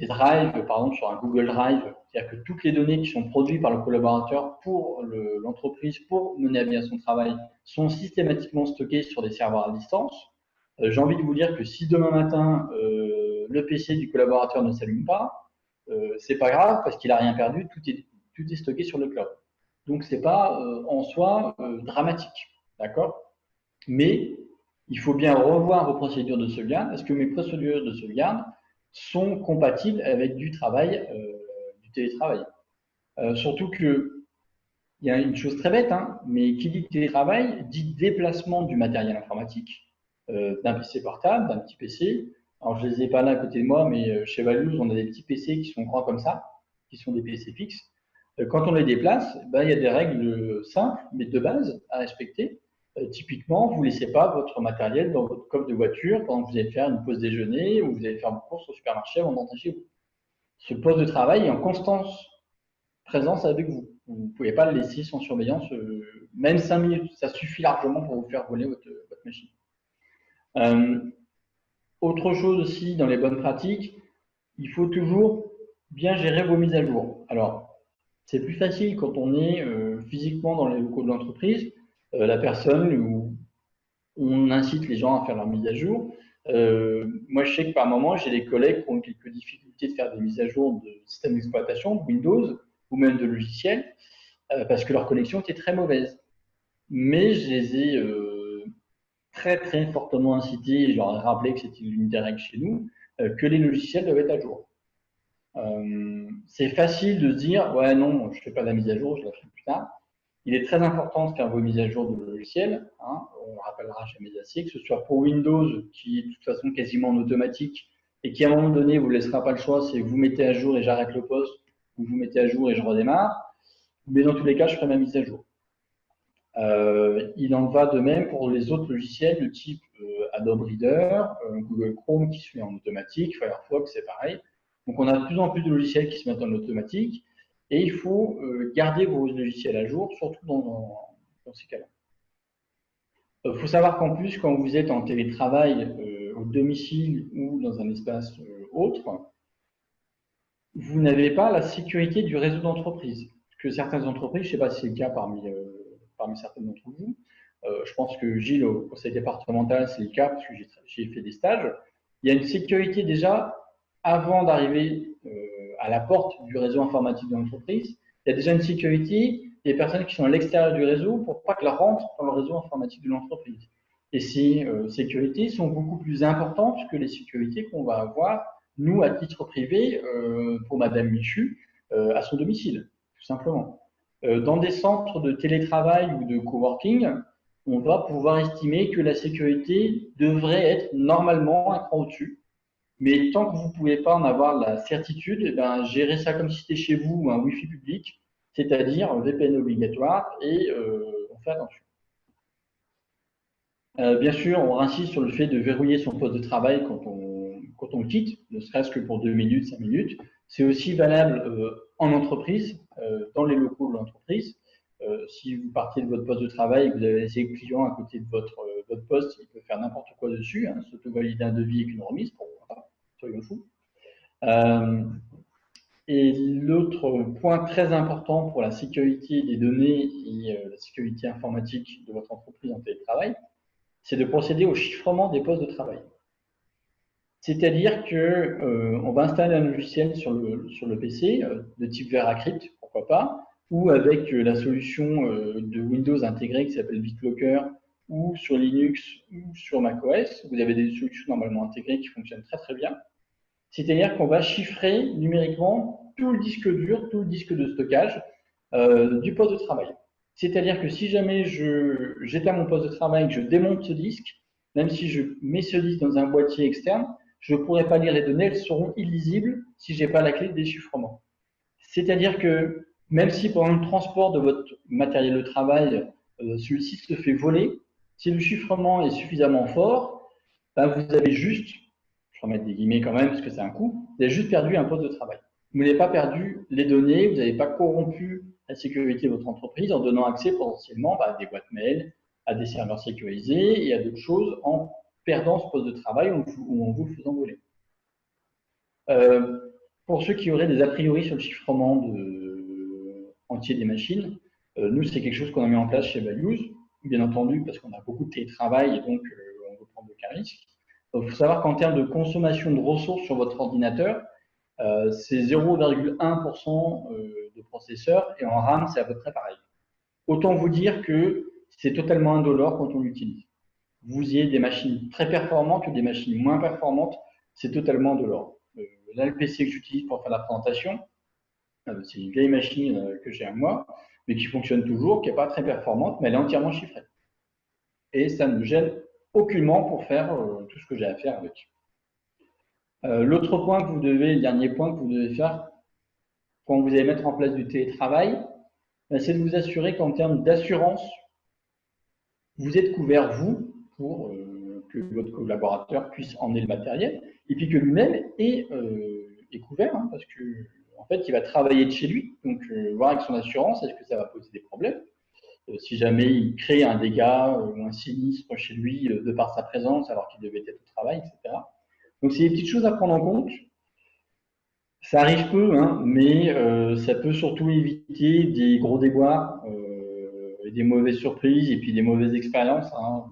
drives, par exemple sur un Google Drive, c'est-à-dire que toutes les données qui sont produites par le collaborateur pour l'entreprise, pour mener à bien son travail, sont systématiquement stockées sur des serveurs à distance. J'ai envie de vous dire que si demain matin, le PC du collaborateur ne s'allume pas, c'est pas grave parce qu'il n'a rien perdu, tout est stocké sur le cloud. Donc, ce n'est pas en soi dramatique. D'accord? Mais il faut bien revoir vos procédures de sauvegarde. Est-ce que mes procédures de sauvegarde sont compatibles avec du travail, du télétravail? Surtout que il y a une chose très bête, hein, mais qui dit télétravail dit déplacement du matériel informatique, d'un PC portable, d'un petit PC. Alors, je ne les ai pas là à côté de moi, mais chez Values, on a des petits PC qui sont grands comme ça, qui sont des PC fixes. Quand on les déplace, ben, il y a des règles simples, mais de base, à respecter. Typiquement, vous ne laissez pas votre matériel dans votre coffre de voiture pendant que vous allez faire une pause déjeuner ou vous allez faire vos courses au supermarché avant d'entrer chez vous. Ce poste de travail est en constante présence avec vous. Vous ne pouvez pas le laisser sans surveillance, même 5 minutes. Ça suffit largement pour vous faire voler votre machine. Autre chose aussi dans les bonnes pratiques, il faut toujours bien gérer vos mises à jour. Alors, c'est plus facile quand on est physiquement dans les locaux de l'entreprise. La personne où on incite les gens à faire leur mise à jour. Moi, je sais que par moment, j'ai des collègues qui ont quelques difficultés de faire des mises à jour de système d'exploitation, de Windows ou même de logiciels, parce que leur connexion était très mauvaise. Mais je les ai très très fortement incités, et je leur ai rappelé que c'était l'une des règles chez nous, que les logiciels doivent être à jour. C'est facile de se dire, ouais non, je ne fais pas la mise à jour, je la ferai plus tard. Il est très important de faire vos mises à jour de logiciels. Hein, on ne rappellera jamais assez, que ce soit pour Windows, qui est de toute façon quasiment en automatique, et qui à un moment donné vous laissera pas le choix, c'est vous mettez à jour et j'arrête le poste, ou vous mettez à jour et je redémarre. Mais dans tous les cas, je ferai ma mise à jour. Il en va de même pour les autres logiciels de type Adobe Reader, Google Chrome qui se fait en automatique, Firefox c'est pareil. Donc on a de plus en plus de logiciels qui se mettent en automatique et il faut garder vos logiciels à jour, surtout dans ces cas-là. Il faut savoir qu'en plus, quand vous êtes en télétravail au domicile ou dans un espace autre, vous n'avez pas la sécurité du réseau d'entreprise. Parce que certaines entreprises, je ne sais pas si c'est le cas parmi certaines d'entre vous, je pense que Gilles, au conseil départemental, c'est le cas parce que j'ai fait des stages. Il y a une sécurité déjà avant d'arriver à la porte du réseau informatique de l'entreprise. Il y a déjà une sécurité des personnes qui sont à l'extérieur du réseau pour pas qu'elles rentrent dans le réseau informatique de l'entreprise. Et ces sécurités sont beaucoup plus importantes que les sécurités qu'on va avoir, nous, à titre privé, pour Madame Michu, à son domicile, tout simplement. Dans des centres de télétravail ou de coworking, on va pouvoir estimer que la sécurité devrait être normalement un cran au-dessus. Mais tant que vous ne pouvez pas en avoir la certitude, eh ben, gérez ça comme si c'était chez vous un Wi-Fi public, c'est-à-dire un VPN obligatoire et on fait attention. Bien sûr, on insiste sur le fait de verrouiller son poste de travail quand on le quitte, ne serait-ce que pour 2 minutes, 5 minutes. C'est aussi valable en entreprise, dans les locaux de l'entreprise. Si vous partez de votre poste de travail et que vous avez laissé le client à côté de votre poste, il peut faire n'importe quoi dessus, hein, s'auto-valider un devis avec une remise, pourquoi pas, soyons fous. Et l'autre point très important pour la sécurité des données et la sécurité informatique de votre entreprise en télétravail, c'est de procéder au chiffrement des postes de travail. C'est-à-dire qu'on va installer un logiciel sur le PC de type VeraCrypt, pourquoi pas, ou avec la solution de Windows intégrée qui s'appelle BitLocker, ou sur Linux ou sur macOS. Vous avez des solutions normalement intégrées qui fonctionnent très très bien. C'est-à-dire qu'on va chiffrer numériquement tout le disque dur, tout le disque de stockage du poste de travail. C'est-à-dire que si jamais j'éteins mon poste de travail, que je démonte ce disque, même si je mets ce disque dans un boîtier externe, je ne pourrai pas lire les données, elles seront illisibles si je n'ai pas la clé de déchiffrement. C'est-à-dire que même si pendant le transport de votre matériel de travail, celui-ci se fait voler, si le chiffrement est suffisamment fort, ben vous avez juste, je vais mettre des guillemets quand même parce que c'est un coût, vous avez juste perdu un poste de travail. Vous n'avez pas perdu les données, vous n'avez pas corrompu la sécurité de votre entreprise en donnant accès potentiellement à des boîtes mail, à des serveurs sécurisés et à d'autres choses en perdant ce poste de travail ou en vous le faisant voler. Pour ceux qui auraient des a priori sur le chiffrement entier des machines, nous, c'est quelque chose qu'on a mis en place chez Values, bien entendu, parce qu'on a beaucoup de télétravail et donc on ne veut prendre aucun risque. Il faut savoir qu'en termes de consommation de ressources sur votre ordinateur, c'est 0,1% de processeur et en RAM, c'est à peu près pareil. autant vous dire que c'est totalement indolore quand on l'utilise. Vous ayez des machines très performantes ou des machines moins performantes, c'est totalement indolore. Là, le PC que j'utilise pour faire la présentation, c'est une vieille machine que j'ai à moi, mais qui fonctionne toujours, qui n'est pas très performante, mais elle est entièrement chiffrée. Et ça ne me gêne aucunement pour faire tout ce que j'ai à faire avec. L'autre point que vous devez, le dernier point que vous devez faire quand vous allez mettre en place du télétravail, c'est de vous assurer qu'en termes d'assurance, vous êtes couvert, vous, pour que votre collaborateur puisse emmener le matériel, et puis que lui-même est couvert, hein, parce que en fait, il va travailler de chez lui, donc voir avec son assurance, est-ce que ça va poser des problèmes si jamais il crée un dégât ou un sinistre chez lui de par sa présence alors qu'il devait être au travail, etc. Donc, c'est des petites choses à prendre en compte. Ça arrive peu, hein, mais ça peut surtout éviter des gros déboires, et des mauvaises surprises et puis des mauvaises expériences. Hein.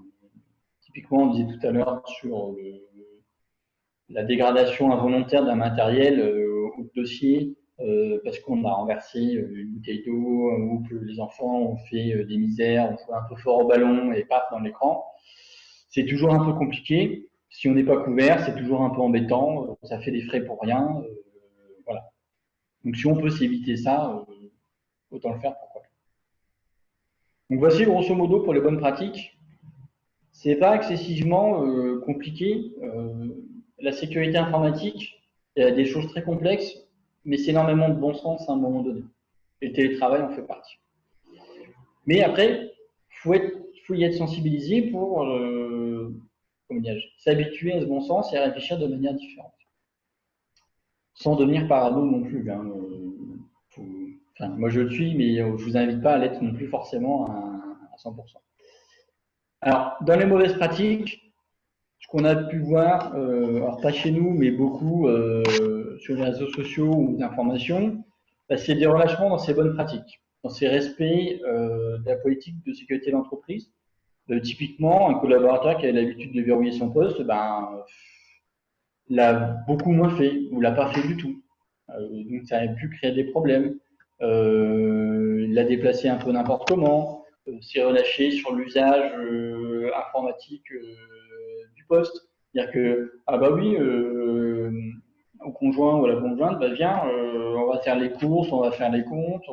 Typiquement, on disait tout à l'heure sur la dégradation involontaire d'un matériel ou de dossier parce qu'on a renversé une bouteille d'eau ou que les enfants ont fait des misères, ont joué un peu fort au ballon et paf dans l'écran. C'est toujours un peu compliqué. Si on n'est pas couvert, c'est toujours un peu embêtant. Ça fait des frais pour rien. Voilà. Donc si on peut s'éviter ça, autant le faire, pourquoi pas. Donc voici grosso modo pour les bonnes pratiques. C'est pas excessivement compliqué. La sécurité informatique, il y a des choses très complexes, mais c'est énormément de bon sens à un moment donné. Et le télétravail en fait partie. Mais après, faut y être sensibilisé pour s'habituer à ce bon sens et à réfléchir de manière différente. Sans devenir parano non plus. Hein. Moi je le suis, mais je ne vous invite pas à l'être non plus forcément à 100%. Alors, dans les mauvaises pratiques, ce qu'on a pu voir, alors pas chez nous, mais beaucoup sur les réseaux sociaux ou d'informations, c'est des relâchements dans ces bonnes pratiques, dans ces respects de la politique de sécurité de l'entreprise. Typiquement, un collaborateur qui a l'habitude de verrouiller son poste, l'a beaucoup moins fait ou l'a pas fait du tout. Donc ça a pu créer des problèmes. Il l'a déplacé un peu n'importe comment, s'est relâché sur l'usage informatique du poste. C'est-à-dire que, ah bah oui, au conjoint ou à la conjointe, bah viens, on va faire les courses, on va faire les comptes,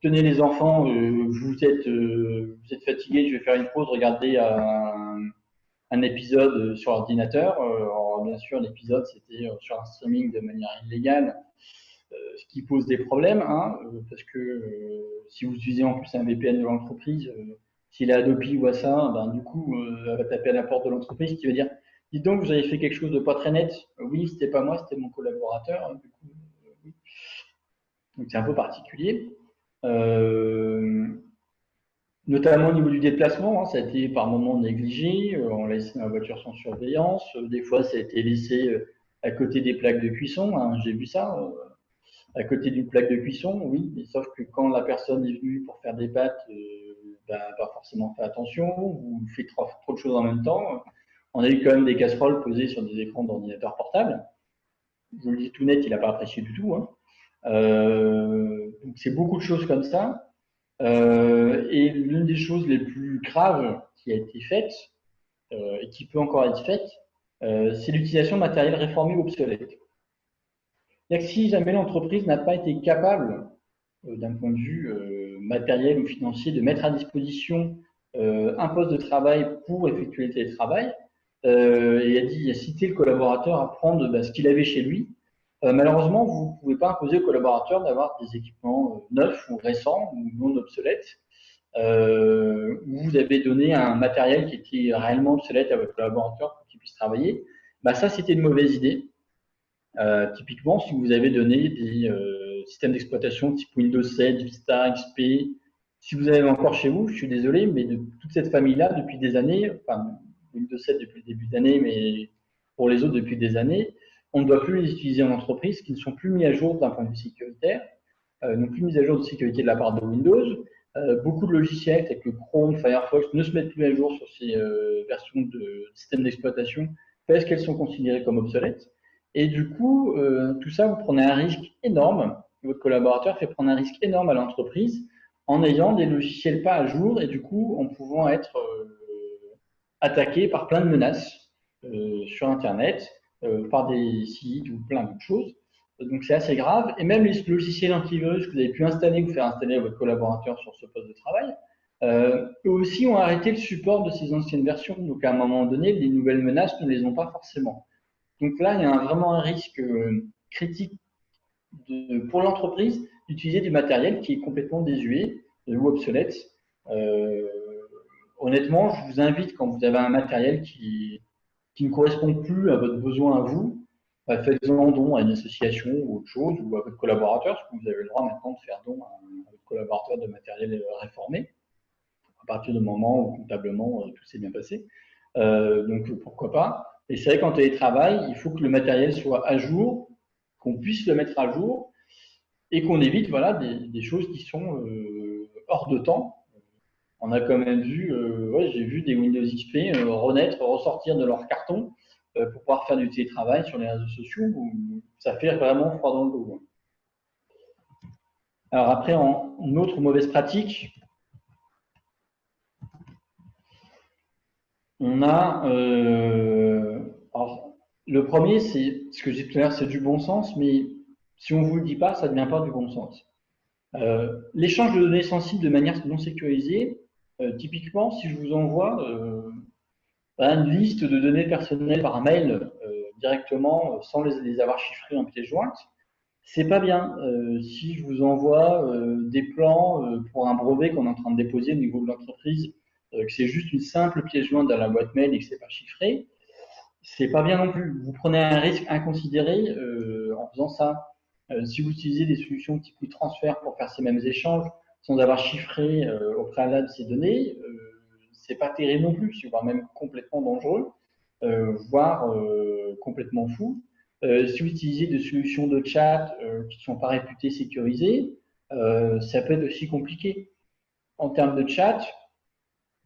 tenez les enfants, vous êtes fatigués, je vais faire une pause, regardez un épisode sur ordinateur. Alors, bien sûr, l'épisode, c'était sur un streaming de manière illégale, ce qui pose des problèmes, hein, parce que si vous utilisez en plus un VPN de l'entreprise, s'il est Adobe ou à ça, du coup, elle va taper à la porte de l'entreprise qui va dire « Dites donc, vous avez fait quelque chose de pas très net. Oui, c'était pas moi, c'était mon collaborateur. » Du coup, oui. Donc, c'est un peu particulier. Notamment au niveau du déplacement, hein, ça a été par moments négligé, on laissait la voiture sans surveillance, des fois ça a été laissé à côté des plaques de cuisson, hein, j'ai vu ça, à côté d'une plaque de cuisson, oui, mais sauf que quand la personne est venue pour faire des pâtes, pas forcément fait attention, ou fait trop de choses en même temps. On a eu quand même des casseroles posées sur des écrans d'ordinateur portable. Je vous le dis tout net, il n'a pas apprécié du tout. Hein. Donc c'est beaucoup de choses comme ça. Et l'une des choses les plus graves qui a été faite et qui peut encore être faite, c'est l'utilisation de matériel réformé ou obsolète. C'est-à-dire que si jamais l'entreprise n'a pas été capable, d'un point de vue matériel ou financier, de mettre à disposition un poste de travail pour effectuer le télétravail, et il a cité le collaborateur à prendre ce qu'il avait chez lui, malheureusement, vous ne pouvez pas imposer au collaborateur d'avoir des équipements neufs ou récents ou non obsolètes, où vous avez donné un matériel qui était réellement obsolète à votre collaborateur pour qu'il puisse travailler. Ça, c'était une mauvaise idée. Typiquement, si vous avez donné des systèmes d'exploitation type Windows 7, Vista, XP, si vous avez encore chez vous, je suis désolé, mais de toute cette famille-là, depuis des années, enfin Windows 7 depuis le début d'année, mais pour les autres depuis des années, on ne doit plus les utiliser en entreprise, qui ne sont plus mis à jour d'un point de vue sécuritaire, non plus mis à jour de sécurité de la part de Windows. Beaucoup de logiciels, avec le Chrome, Firefox, ne se mettent plus à jour sur ces versions de systèmes d'exploitation parce qu'elles sont considérées comme obsolètes. Et du coup, tout ça, vous prenez un risque énorme, votre collaborateur fait prendre un risque énorme à l'entreprise en ayant des logiciels pas à jour et du coup en pouvant être attaqué par plein de menaces sur Internet, par des sites ou plein d'autres choses. Donc c'est assez grave. Et même les logiciels antivirus que vous avez pu installer ou faire installer à votre collaborateur sur ce poste de travail, eux aussi ont arrêté le support de ces anciennes versions. Donc à un moment donné, les nouvelles menaces ne les ont pas forcément. Donc là, il y a vraiment un risque critique pour l'entreprise d'utiliser du matériel qui est complètement désuet ou obsolète. Honnêtement, je vous invite, quand vous avez un matériel qui ne correspond plus à votre besoin à vous, faites-en don à une association ou autre chose, ou à votre collaborateur, parce que vous avez le droit maintenant de faire don à votre collaborateur de matériel réformé, à partir du moment où comptablement tout s'est bien passé. Donc pourquoi pas. Et c'est vrai qu'en télétravail, il faut que le matériel soit à jour, qu'on puisse le mettre à jour, et qu'on évite voilà, des choses qui sont hors de temps. On a quand même vu, ouais, j'ai vu des Windows XP renaître, ressortir de leur carton pour pouvoir faire du télétravail sur les réseaux sociaux où ça fait vraiment froid dans le dos. Alors après, en autre mauvaise pratique, on a, alors, le premier, c'est ce que j'ai dit tout à l'heure, c'est du bon sens, mais si on ne vous le dit pas, ça ne devient pas du bon sens. L'échange de données sensibles de manière non sécurisée, typiquement, si je vous envoie une liste de données personnelles par mail directement sans les avoir chiffrées en pièce jointe, c'est pas bien. Si je vous envoie des plans pour un brevet qu'on est en train de déposer au niveau de l'entreprise, que c'est juste une simple pièce jointe dans la boîte mail et que c'est pas chiffré, c'est pas bien non plus. Vous prenez un risque inconsidéré en faisant ça. Si vous utilisez des solutions type WeTransfer pour faire ces mêmes échanges sans avoir chiffré au préalable ces données, c'est pas terrible non plus, voire même complètement dangereux, voire complètement fou. Si vous utilisez des solutions de chat qui ne sont pas réputées sécurisées, ça peut être aussi compliqué. En termes de chat,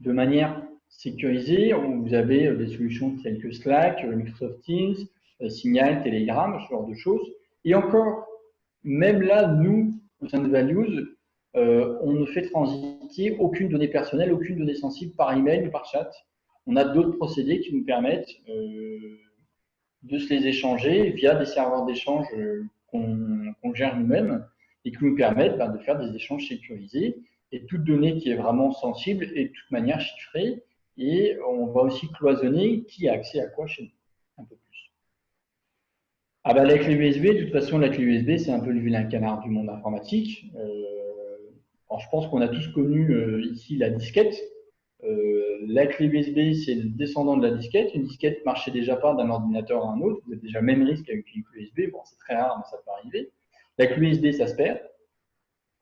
de manière sécurisée, vous avez des solutions telles que Slack, Microsoft Teams, Signal, Telegram, ce genre de choses. Et encore, même là, nous, au sein de Values, on ne fait transiter aucune donnée personnelle, aucune donnée sensible par email ou par chat. On a d'autres procédés qui nous permettent de se les échanger via des serveurs d'échange qu'on gère nous-mêmes et qui nous permettent de faire des échanges sécurisés. Et toute donnée qui est vraiment sensible est de toute manière chiffrée. Et on va aussi cloisonner qui a accès à quoi chez nous. Un peu plus. Ah bah, la clé USB, de toute façon, la clé USB, c'est un peu le vilain canard du monde informatique. Alors, je pense qu'on a tous connu ici la disquette. La clé USB, c'est le descendant de la disquette. Une disquette ne marchait déjà pas d'un ordinateur à un autre. Vous avez déjà le même risque avec une clé USB. Bon, c'est très rare, mais ça peut arriver. La clé USB, ça se perd.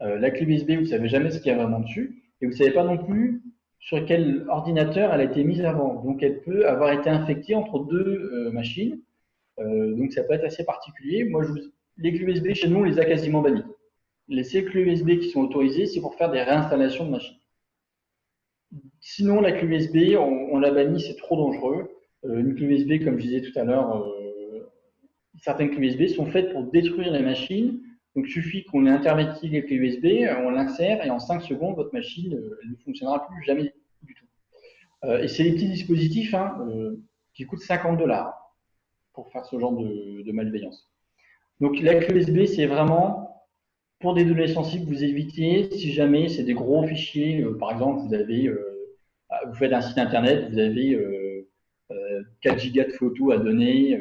La clé USB, vous ne savez jamais ce qu'il y a vraiment dessus. Et vous ne savez pas non plus sur quel ordinateur elle a été mise avant. Donc, elle peut avoir été infectée entre deux machines. Donc, ça peut être assez particulier. Moi, les clés USB, chez nous, on les a quasiment bannies. Les seules clés USB qui sont autorisées, c'est pour faire des réinstallations de machines. Sinon, la clé USB, on la bannit, c'est trop dangereux. Une clé USB, comme je disais tout à l'heure, certaines clés USB sont faites pour détruire les machines. Donc, il suffit qu'on ait interverti les clés USB, on l'insère et en 5 secondes, votre machine elle ne fonctionnera plus jamais du tout. Et c'est des petits dispositifs qui coûtent $50 pour faire ce genre de malveillance. Donc, la clé USB, c'est vraiment pour des données sensibles, vous évitez, si jamais c'est des gros fichiers, par exemple, vous faites un site internet, vous avez 4 gigas de photos à donner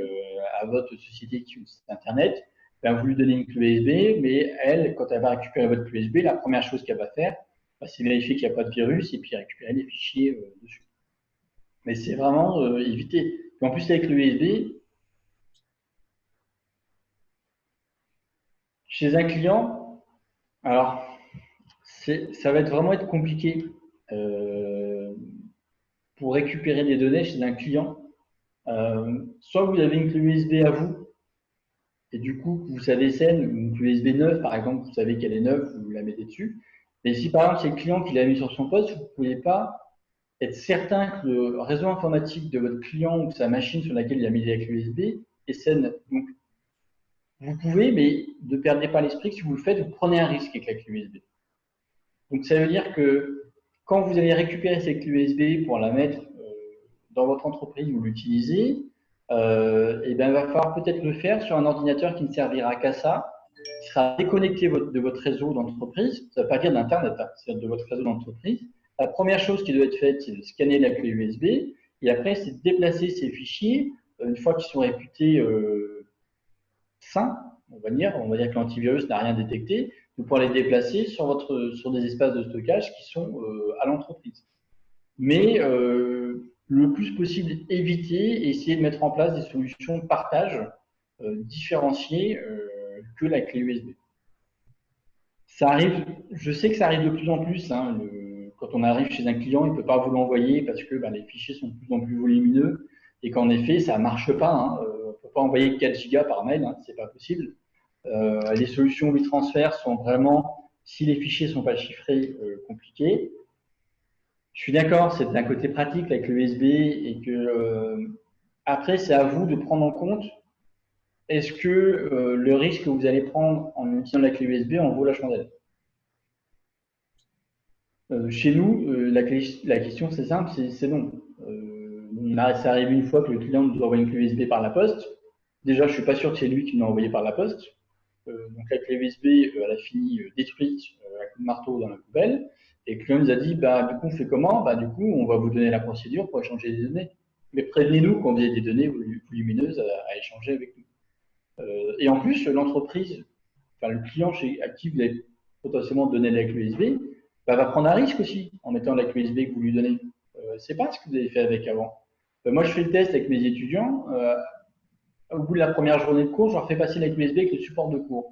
à votre société qui est un site internet, ben, vous lui donnez une clé USB, mais elle, quand elle va récupérer votre clé USB, la première chose qu'elle va faire, ben, c'est vérifier qu'il n'y a pas de virus et puis récupérer les fichiers dessus. Mais c'est vraiment éviter. Et en plus, avec le USB, chez un client, alors, ça va vraiment être compliqué pour récupérer des données chez un client. Soit vous avez une clé USB à vous, et du coup, vous savez une clé USB neuve, par exemple, vous savez qu'elle est neuve, vous la mettez dessus. Mais si par exemple c'est le client qui l'a mis sur son poste, vous ne pouvez pas être certain que le réseau informatique de votre client ou sa machine sur laquelle il a mis la clé USB est saine. Donc, vous pouvez, mais ne perdez pas l'esprit que si vous le faites, vous prenez un risque avec la clé USB. Donc, ça veut dire que quand vous allez récupérer cette clé USB pour la mettre dans votre entreprise ou l'utiliser, et ben, il va falloir peut-être le faire sur un ordinateur qui ne servira qu'à ça, qui sera déconnecté de votre réseau d'entreprise. Ça ne veut pas dire d'Internet, hein, c'est de votre réseau d'entreprise. La première chose qui doit être faite, c'est de scanner la clé USB, et après, c'est de déplacer ces fichiers, une fois qu'ils sont réputés sains, on va dire que l'antivirus n'a rien détecté, vous pourrez les déplacer sur des espaces de stockage qui sont à l'entreprise. Mais le plus possible, éviter et essayer de mettre en place des solutions de partage différenciées que la clé USB. Ça arrive, je sais que ça arrive de plus en plus. Hein, quand on arrive chez un client, il ne peut pas vous l'envoyer parce que les fichiers sont de plus en plus volumineux et qu'en effet, ça ne marche pas. Hein, on ne peut pas envoyer 4 gigas par mail, hein, ce n'est pas possible. Les solutions WeTransfer sont vraiment, si les fichiers ne sont pas chiffrés, compliqués. Je suis d'accord, c'est d'un côté pratique avec le USB et que après, c'est à vous de prendre en compte est-ce que le risque que vous allez prendre en utilisant la clé USB en vaut la chandelle. Chez nous, la question c'est simple, c'est non. Ça arrive une fois que le client nous envoie une clé USB par la poste. Déjà, je ne suis pas sûr que c'est lui qui l'a envoyé par la poste. Donc la clé USB, elle a fini détruite à coup de marteau dans la poubelle. Et le client nous a dit, du coup, on fait comment? Du coup, on va vous donner la procédure pour échanger des données. Mais prévenez-nous quand vous avez des données volumineuses à échanger avec nous. Et en plus, l'entreprise, le client à qui vous avez potentiellement donné la clé USB, va prendre un risque aussi en mettant la clé USB que vous lui donnez. C'est pas ce que vous avez fait avec avant. Moi, je fais le test avec mes étudiants. Au bout de la première journée de cours, je leur fais passer la clé USB avec le support de cours.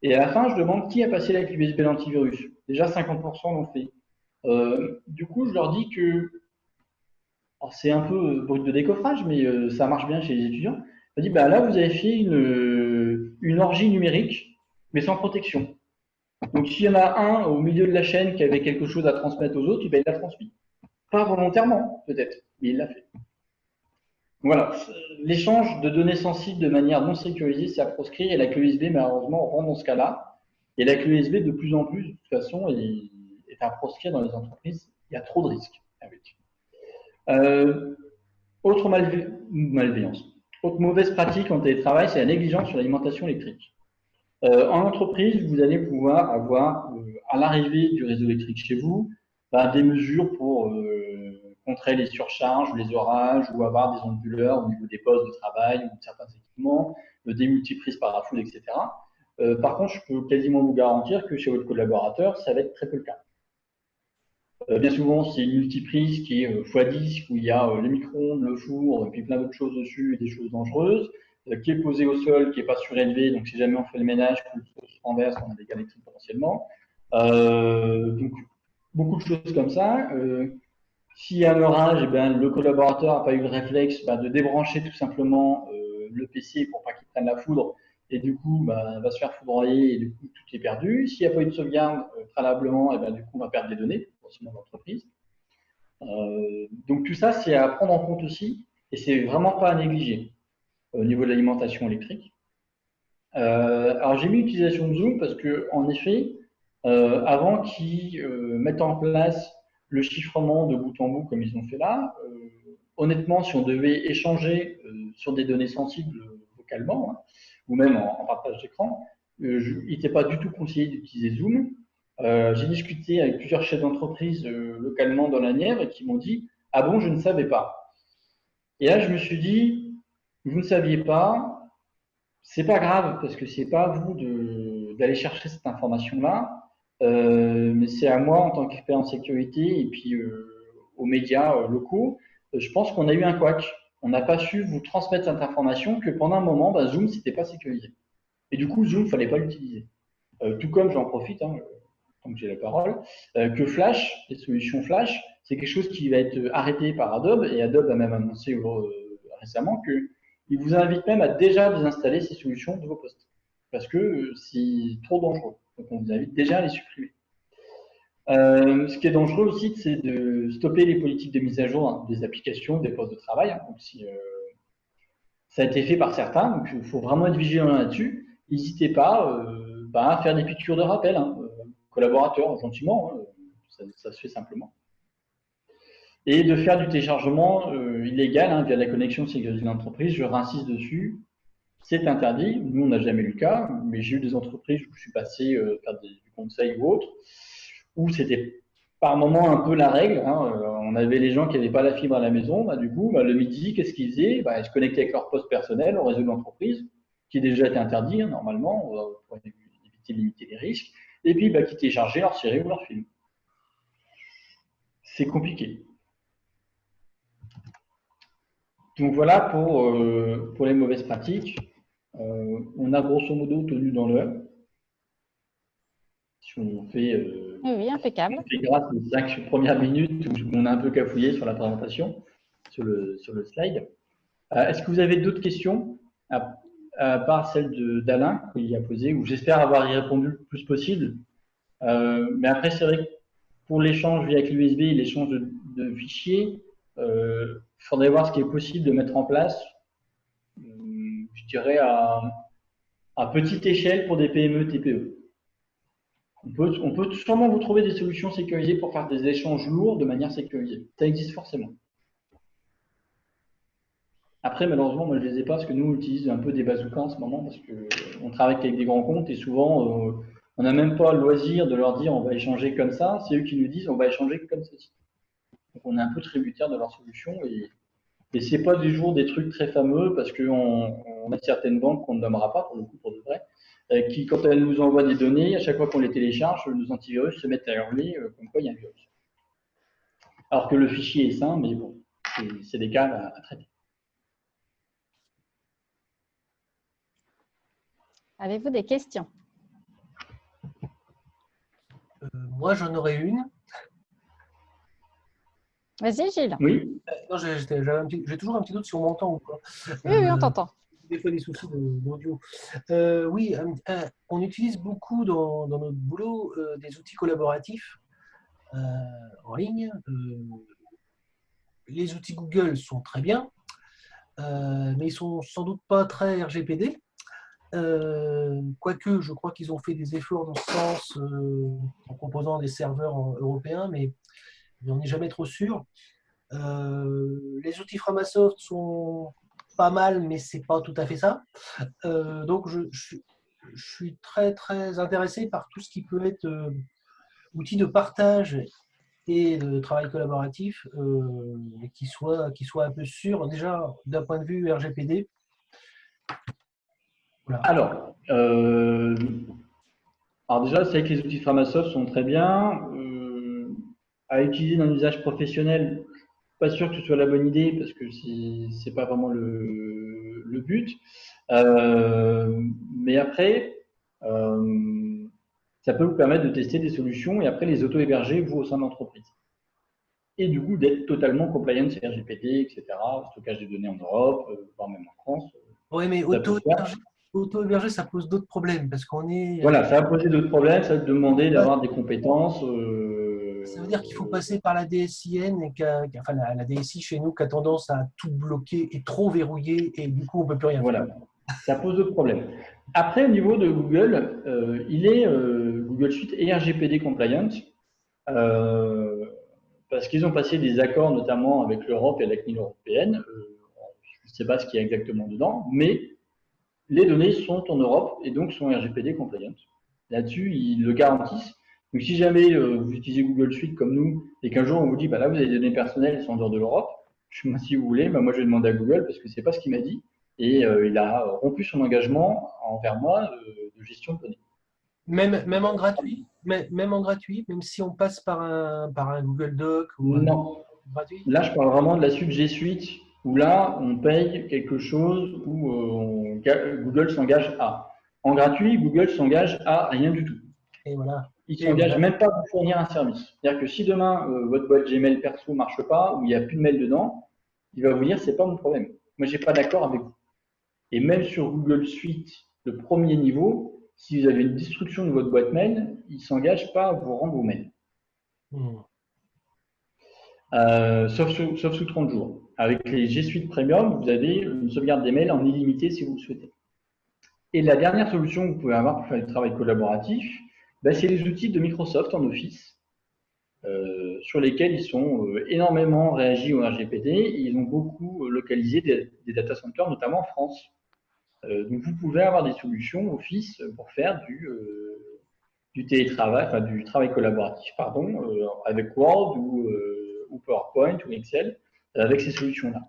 Et à la fin, je demande qui a passé la clé USB d'antivirus. Déjà, 50% l'ont fait. Du coup, je leur dis que c'est un peu brut de décoffrage, mais ça marche bien chez les étudiants. Je dis, là, vous avez fait une orgie numérique, mais sans protection. Donc, s'il y en a un au milieu de la chaîne qui avait quelque chose à transmettre aux autres, il l'a transmis. Pas volontairement, peut-être, mais il l'a fait. Voilà, l'échange de données sensibles de manière non sécurisée, c'est à proscrire et la clé USB, malheureusement, rentre dans ce cas-là. Et la clé USB, de plus en plus, de toute façon, est à proscrire dans les entreprises. Il y a trop de risques avec. Autre malveillance. Autre mauvaise pratique en télétravail, c'est la négligence sur l'alimentation électrique. En entreprise, vous allez pouvoir avoir, à l'arrivée du réseau électrique chez vous, des mesures pour contrer les surcharges ou les orages, ou avoir des onduleurs au niveau des postes de travail ou de certains équipements, des multiprises parafoules, etc. Par contre, je peux quasiment vous garantir que chez votre collaborateur, ça va être très peu le cas. Bien souvent, c'est une multiprise qui est x10, où il y a le micro-ondes, le four, et puis plein d'autres choses dessus, et des choses dangereuses, qui est posée au sol, qui n'est pas surélevé, donc si jamais on fait le ménage, que le sol se renverse, on a des cas électriques potentiellement. Donc, beaucoup de choses comme ça. S'il y a un orage, le collaborateur n'a pas eu le réflexe de débrancher tout simplement le PC pour pas qu'il prenne la foudre, et du coup, va se faire foudroyer, et du coup, tout est perdu. S'il n'y a pas eu de sauvegarde, préalablement, du coup, on va perdre des données, forcément, d'entreprise. Donc, tout ça, c'est à prendre en compte aussi, et c'est vraiment pas à négliger au niveau de l'alimentation électrique. Alors, j'ai mis l'utilisation de Zoom parce que, en effet, avant qu'ils mettent en place le chiffrement de bout en bout comme ils ont fait là, honnêtement, si on devait échanger sur des données sensibles vocalement, hein, ou même en partage d'écran, il n'était pas du tout conseillé d'utiliser Zoom. J'ai discuté avec plusieurs chefs d'entreprise localement dans la Nièvre et qui m'ont dit « Ah bon, je ne savais pas ». Et là, je me suis dit « Vous ne saviez pas, c'est pas grave parce que c'est pas à vous d'aller chercher cette information-là. Mais c'est à moi en tant qu'expert en sécurité et puis aux médias locaux. Je pense qu'on a eu un couac. On n'a pas su vous transmettre cette information que pendant un moment, Zoom, c'était pas sécurisé. Et du coup, Zoom, il fallait pas l'utiliser. Tout comme j'en profite, tant que j'ai la parole, que Flash, les solutions Flash, c'est quelque chose qui va être arrêté par Adobe. Et Adobe a même annoncé récemment qu'il vous invite même à déjà désinstaller ces solutions de vos postes. Parce que c'est trop dangereux. Donc, on vous invite déjà à les supprimer. Ce qui est dangereux aussi, c'est de stopper les politiques de mise à jour des applications, des postes de travail. Donc, si ça a été fait par certains, donc il faut vraiment être vigilant là-dessus. N'hésitez pas à faire des piqûres de rappel, collaborateurs, gentiment. ça se fait simplement. Et de faire du téléchargement illégal via la connexion sécurisée d'entreprise, je réinsiste dessus, c'est interdit. Nous, on n'a jamais eu le cas, mais j'ai eu des entreprises où je suis passé faire du conseil ou autre, où c'était par moment un peu la règle. On avait les gens qui n'avaient pas la fibre à la maison. Du coup, le midi, qu'est-ce qu'ils faisaient? Ils se connectaient avec leur poste personnel au réseau de l'entreprise, qui déjà était interdit normalement, pour éviter de limiter les risques, et puis qui téléchargeaient leur série ou leur film. C'est compliqué. Donc voilà pour les mauvaises pratiques. On a grosso modo tenu dans l'heure. Si on fait, oui, impeccable. On fait grâce aux 5 premières minutes où on a un peu cafouillé sur la présentation, sur le slide. Est-ce que vous avez d'autres questions à part celle d'Alain qu'il y a posée, où j'espère avoir y répondu le plus possible. Mais après, c'est vrai que pour l'échange via clé USB et l'échange de fichiers, il faudrait voir ce qui est possible de mettre en place, je dirais, à petite échelle pour des PME, TPE. On peut sûrement vous trouver des solutions sécurisées pour faire des échanges lourds de manière sécurisée. Ça existe forcément. Après, malheureusement, moi, je ne les ai pas parce que nous, on utilise un peu des bazookas en ce moment parce qu'on travaille avec des grands comptes et souvent, on n'a même pas le loisir de leur dire on va échanger comme ça. C'est eux qui nous disent on va échanger comme ceci. Donc, on est un peu tributaire de leur solution et ce n'est pas du jour des trucs très fameux parce qu'on a certaines banques qu'on ne nommera pas pour le coup, pour de vrai, qui, quand elles nous envoient des données, à chaque fois qu'on les télécharge, nos antivirus se mettent à hurler comme quoi il y a un virus. Alors que le fichier est sain, mais bon, c'est des cas à traiter. Avez-vous des questions? Moi, j'en aurais une. Vas-y, Gilles. Oui. Non, j'ai toujours un petit doute si on m'entend ou pas. Oui, on t'entend. Des fois, des soucis d'audio. Oui, on utilise beaucoup dans notre boulot des outils collaboratifs en ligne. Les outils Google sont très bien, mais ils sont sans doute pas très RGPD. Quoique, je crois qu'ils ont fait des efforts dans ce sens en proposant des serveurs européens, mais on n'est jamais trop sûr. Les outils Framasoft sont pas mal, mais c'est pas tout à fait ça. Donc, je suis très très intéressé par tout ce qui peut être outil de partage et de travail collaboratif qui soit un peu sûr, déjà d'un point de vue RGPD. Voilà. Alors déjà, c'est vrai que les outils Framasoft sont très bien. À utiliser dans l'usage professionnel, pas sûr que ce soit la bonne idée parce que c'est pas vraiment le but. Mais après, ça peut vous permettre de tester des solutions et après les auto-héberger vous au sein de l'entreprise. Et du coup, d'être totalement compliant RGPD, etc. Stockage des données en Europe, voire même en France. Oui, mais auto-héberger, ça pose d'autres problèmes parce qu'on est. Voilà, ça va poser d'autres problèmes, ça va te demander d'avoir des compétences. Ça veut dire qu'il faut passer par la DSIN, enfin la DSI chez nous qui a tendance à tout bloquer et trop verrouiller et du coup on ne peut plus rien faire. Voilà, ça pose d'autres problèmes. Après, au niveau de Google, il est Google Suite et RGPD compliant parce qu'ils ont passé des accords notamment avec l'Europe et la CNIL européenne. Je ne sais pas ce qu'il y a exactement dedans, mais les données sont en Europe et donc sont RGPD compliant. Là-dessus, ils le garantissent. Donc, si jamais vous utilisez Google Suite comme nous et qu'un jour on vous dit là vous avez des données personnelles, elles sont en dehors de l'Europe, si vous voulez, moi je vais demander à Google parce que c'est pas ce qu'il m'a dit et il a rompu son engagement envers moi de gestion de données. Même en gratuit, même si on passe par un Google Doc ou non. Gratuit. Là, je parle vraiment de la suite G Suite où là on paye quelque chose où Google s'engage à. En gratuit, Google s'engage à rien du tout. Et voilà. Il ne s'engage même pas à vous fournir un service. C'est-à-dire que si demain, votre boîte Gmail perso ne marche pas, ou il n'y a plus de mail dedans, il va vous dire c'est pas mon problème. Moi, je n'ai pas d'accord avec vous. Et même sur Google Suite, le premier niveau, si vous avez une destruction de votre boîte mail, il ne s'engage pas à vous rendre vos mails. Sauf sous 30 jours. Avec les G Suite Premium, vous avez une sauvegarde des mails en illimité si vous le souhaitez. Et la dernière solution que vous pouvez avoir pour faire du travail collaboratif, c'est les outils de Microsoft en Office. sur lesquels ils sont énormément réagis au RGPD. Et ils ont beaucoup localisé des data centers, notamment en France. Donc, vous pouvez avoir des solutions Office pour faire du télétravail, enfin du travail collaboratif, pardon, avec Word ou PowerPoint ou Excel, avec ces solutions-là.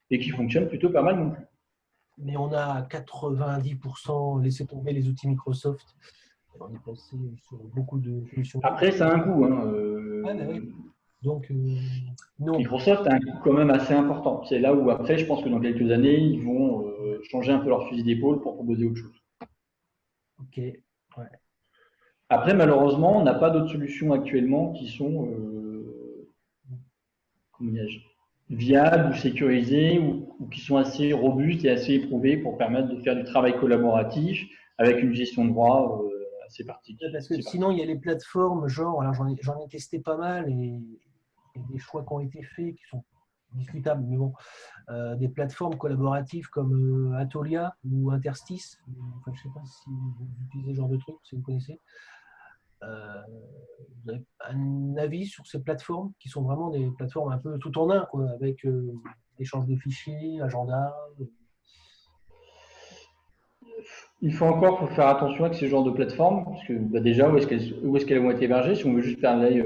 Et qui fonctionnent plutôt pas mal non plus. Mais on a à 90% laissé tomber les outils Microsoft. On est passé sur beaucoup de solutions. Après, ça a un coût. Hein. Oui. Donc, non. Microsoft a un coût quand même assez important. C'est là où, après, je pense que dans quelques années, ils vont changer un peu leur fusil d'épaule pour proposer autre chose. Ok. Ouais. Après, malheureusement, on n'a pas d'autres solutions actuellement qui sont viables ou sécurisées ou qui sont assez robustes et assez éprouvées pour permettre de faire du travail collaboratif avec une gestion de droit assez particulière. Parce que sinon, il y a les plateformes, genre, alors j'en ai testé pas mal et il y a des choix qui ont été faits qui sont discutables, mais bon, des plateformes collaboratives comme Atolia ou Interstice. Enfin, je ne sais pas si vous utilisez ce genre de truc, si vous connaissez. Vous avez un avis sur ces plateformes qui sont vraiment des plateformes un peu tout en un, quoi, avec échange de fichiers, agenda. Il faut faire attention avec ce genre de plateformes, parce que déjà, où est-ce qu'elles vont être hébergées, si on veut juste faire l'œil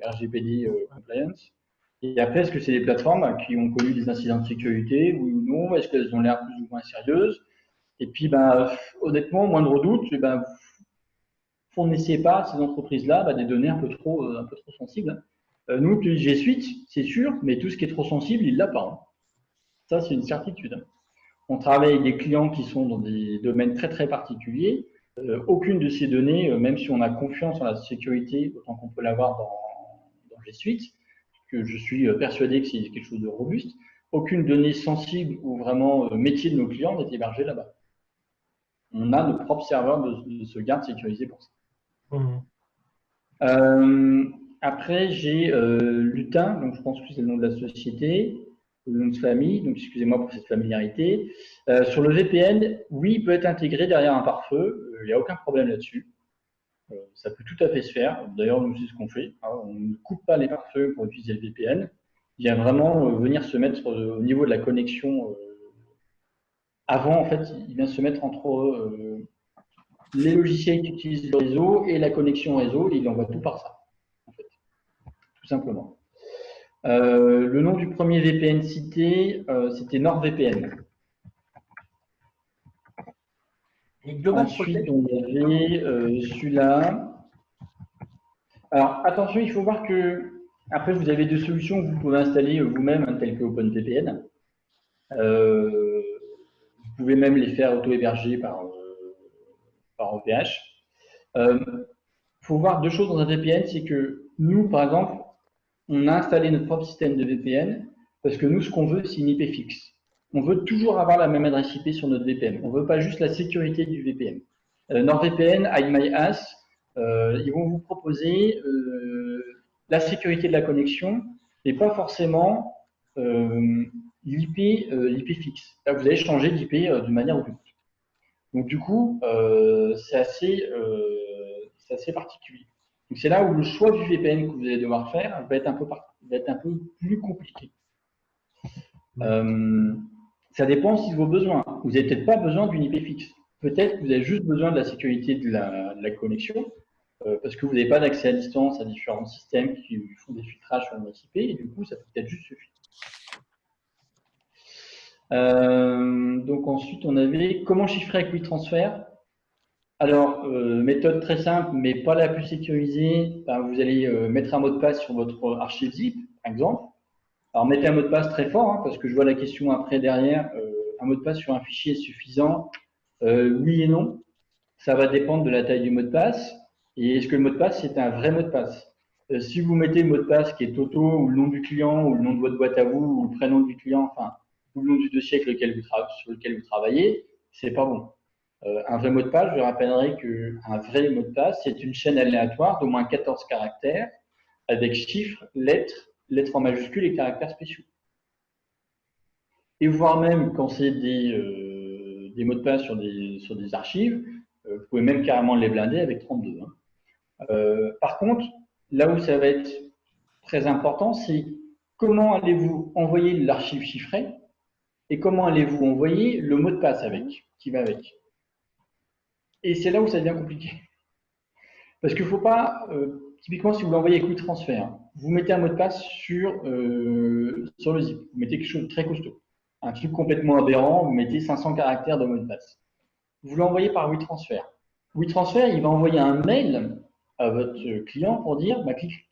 RGPD compliance. Et après, est-ce que c'est des plateformes qui ont connu des incidents de sécurité, oui ou non? Est-ce qu'elles ont l'air plus ou moins sérieuses? Et puis, honnêtement, moindre doute, fournissez pas à ces entreprises-là des données un peu trop sensibles. Nous, G Suite, c'est sûr, mais tout ce qui est trop sensible, il l'a pas. Hein. Ça, c'est une certitude. On travaille avec des clients qui sont dans des domaines très très particuliers. Aucune de ces données, même si on a confiance en la sécurité, autant qu'on peut l'avoir dans G Suite, que je suis persuadé que c'est quelque chose de robuste, aucune donnée sensible ou vraiment métier de nos clients n'est hébergée là-bas. On a nos propres serveurs de sauvegarde sécurisés pour ça. Après, j'ai Lutin, donc je pense que c'est le nom de la société, le nom de famille, donc excusez-moi pour cette familiarité. Sur le VPN, oui, il peut être intégré derrière un pare-feu, il n'y a aucun problème là-dessus. Ça peut tout à fait se faire. D'ailleurs, nous, c'est ce qu'on fait. Hein. On ne coupe pas les pare-feux pour utiliser le VPN. Il vient vraiment venir se mettre au niveau de la connexion. Avant, en fait, il vient se mettre entre les logiciels qui utilisent le réseau et la connexion réseau, et il envoie tout par ça, en fait, tout simplement. Le nom du premier VPN cité, c'était NordVPN. Et Global Ensuite, on avait celui-là. Alors, attention, il faut voir que, après, vous avez deux solutions que vous pouvez installer vous-même, hein, telles que OpenVPN. Vous pouvez même les faire auto-héberger par OVH. Il faut voir deux choses dans un VPN, c'est que nous, par exemple, on a installé notre propre système de VPN parce que nous, ce qu'on veut, c'est une IP fixe. On veut toujours avoir la même adresse IP sur notre VPN. On ne veut pas juste la sécurité du VPN. NordVPN, IMyAS, ils vont vous proposer la sécurité de la connexion et pas forcément l'IP fixe. Là, vous allez changer d'IP d'une manière ou d'une autre. Donc, du coup, c'est assez particulier. Donc, c'est là où le choix du VPN que vous allez devoir faire va être un peu plus compliqué. Ça dépend aussi de vos besoins. Vous n'avez peut-être pas besoin d'une IP fixe. Peut-être que vous avez juste besoin de la sécurité de la connexion, parce que vous n'avez pas d'accès à distance à différents systèmes qui font des filtrages sur l'adresse IP, et du coup, ça peut peut-être juste suffire. Donc ensuite, on avait comment chiffrer avec WeTransfer. Alors, méthode très simple, mais pas la plus sécurisée. Vous allez mettre un mot de passe sur votre archive zip, par exemple. Alors, mettez un mot de passe très fort, hein, parce que je vois la question après derrière. Un mot de passe sur un fichier est suffisant? Oui et non. Ça va dépendre de la taille du mot de passe. Et est-ce que le mot de passe, c'est un vrai mot de passe? Si vous mettez le mot de passe qui est Toto, ou le nom du client, ou le nom de votre boîte à vous, ou le prénom du client, enfin, ou le nom du dossier sur lequel vous travaillez, c'est pas bon. Un vrai mot de passe, je rappellerai qu'un vrai mot de passe, c'est une chaîne aléatoire d'au moins 14 caractères avec chiffres, lettres en majuscules et caractères spéciaux. Et voire même quand c'est des mots de passe sur des archives, vous pouvez même carrément les blinder avec 32. Hein. Par contre, là où ça va être très important, c'est comment allez-vous envoyer l'archive chiffrée et comment allez-vous envoyer le mot de passe avec, qui va avec. Et c'est là où ça devient compliqué. Parce qu'il ne faut pas, typiquement, si vous l'envoyez avec WeTransfer, vous mettez un mot de passe sur le zip. Vous mettez quelque chose de très costaud. Un truc complètement aberrant, vous mettez 500 caractères de mot de passe. Vous l'envoyez par WeTransfer. WeTransfer, il va envoyer un mail à votre client pour dire bah, clique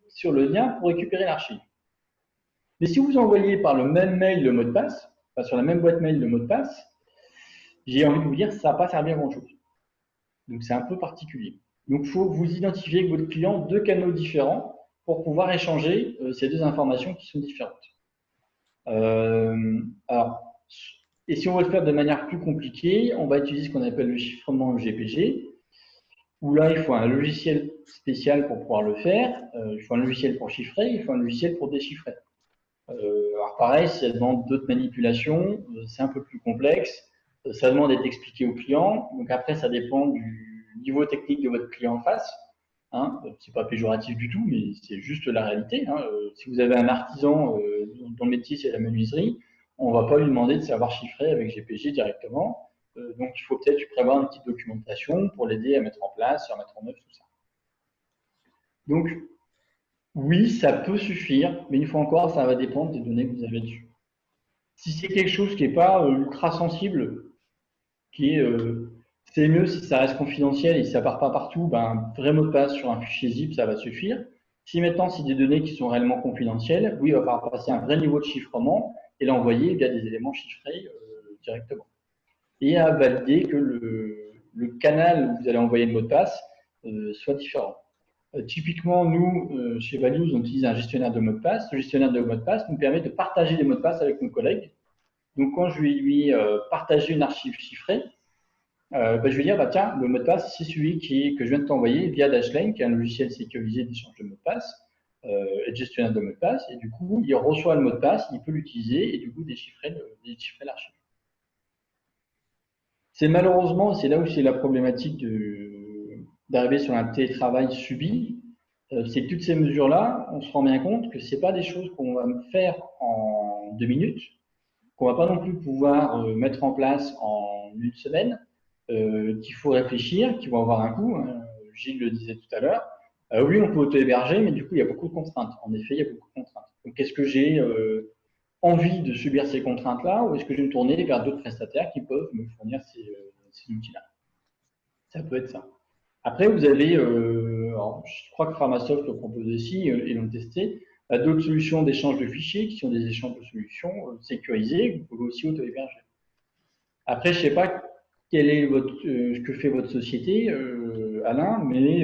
sur le lien pour récupérer l'archive. Mais si vous envoyez par le même mail le mot de passe, enfin, sur la même boîte mail le mot de passe, j'ai envie de vous dire que ça ne va pas servir à grand-chose. Donc, c'est un peu particulier. Donc, il faut que vous identifiez avec votre client deux canaux différents pour pouvoir échanger ces deux informations qui sont différentes. Et si on veut le faire de manière plus compliquée, on va utiliser ce qu'on appelle le chiffrement GPG, où là, il faut un logiciel spécial pour pouvoir le faire. Il faut un logiciel pour chiffrer, il faut un logiciel pour déchiffrer. Alors pareil, ça demande d'autres manipulations, c'est un peu plus complexe, ça demande d'être expliqué au client. Donc après, ça dépend du niveau technique de votre client en face. Hein. C'est pas péjoratif du tout, mais c'est juste la réalité. Hein. Si vous avez un artisan dont le métier c'est la menuiserie, on va pas lui demander de savoir chiffrer avec GPG directement. Donc il faut peut-être prévoir une petite documentation pour l'aider à mettre en place, à mettre en œuvre tout ça. Donc oui, ça peut suffire, mais une fois encore, ça va dépendre des données que vous avez dessus. Si c'est quelque chose qui n'est pas ultra sensible, c'est mieux si ça reste confidentiel et si ça part pas partout, ben, un vrai mot de passe sur un fichier zip, ça va suffire. Si maintenant c'est des données qui sont réellement confidentielles, oui, il va falloir passer un vrai niveau de chiffrement et l'envoyer via des éléments chiffrés directement. Et à valider que le canal où vous allez envoyer le mot de passe soit différent. Typiquement, nous, chez Values, on utilise un gestionnaire de mots de passe. Ce gestionnaire de mots de passe nous permet de partager des mots de passe avec nos collègues. Donc, quand je vais lui partager une archive chiffrée, je vais lui dire, bah, tiens, le mot de passe, c'est celui que je viens de t'envoyer via Dashlane, qui est un logiciel sécurisé d'échange de mots de passe, et de gestionnaire de mots de passe. Et du coup, il reçoit le mot de passe, il peut l'utiliser et du coup déchiffrer l'archive. C'est malheureusement, c'est là où c'est la problématique d'arriver sur un télétravail subi, c'est que toutes ces mesures-là, on se rend bien compte que ce n'est pas des choses qu'on va faire en 2 minutes, qu'on ne va pas non plus pouvoir mettre en place en 1 semaine, qu'il faut réfléchir, qui vont avoir un coût. Hein, Gilles le disait tout à l'heure. Oui, on peut auto-héberger, mais du coup, il y a beaucoup de contraintes. En effet, il y a beaucoup de contraintes. Donc, est-ce que j'ai envie de subir ces contraintes-là ou est-ce que je vais me tourner vers d'autres prestataires qui peuvent me fournir ces outils-là? Ça peut être ça. Après, vous avez, alors, je crois que Framasoft le propose aussi et l'ont testé, d'autres solutions d'échange de fichiers qui sont des échanges de solutions sécurisés. Vous pouvez aussi auto-héberger. Après, je ne sais pas quel est ce que fait votre société, Alain, mais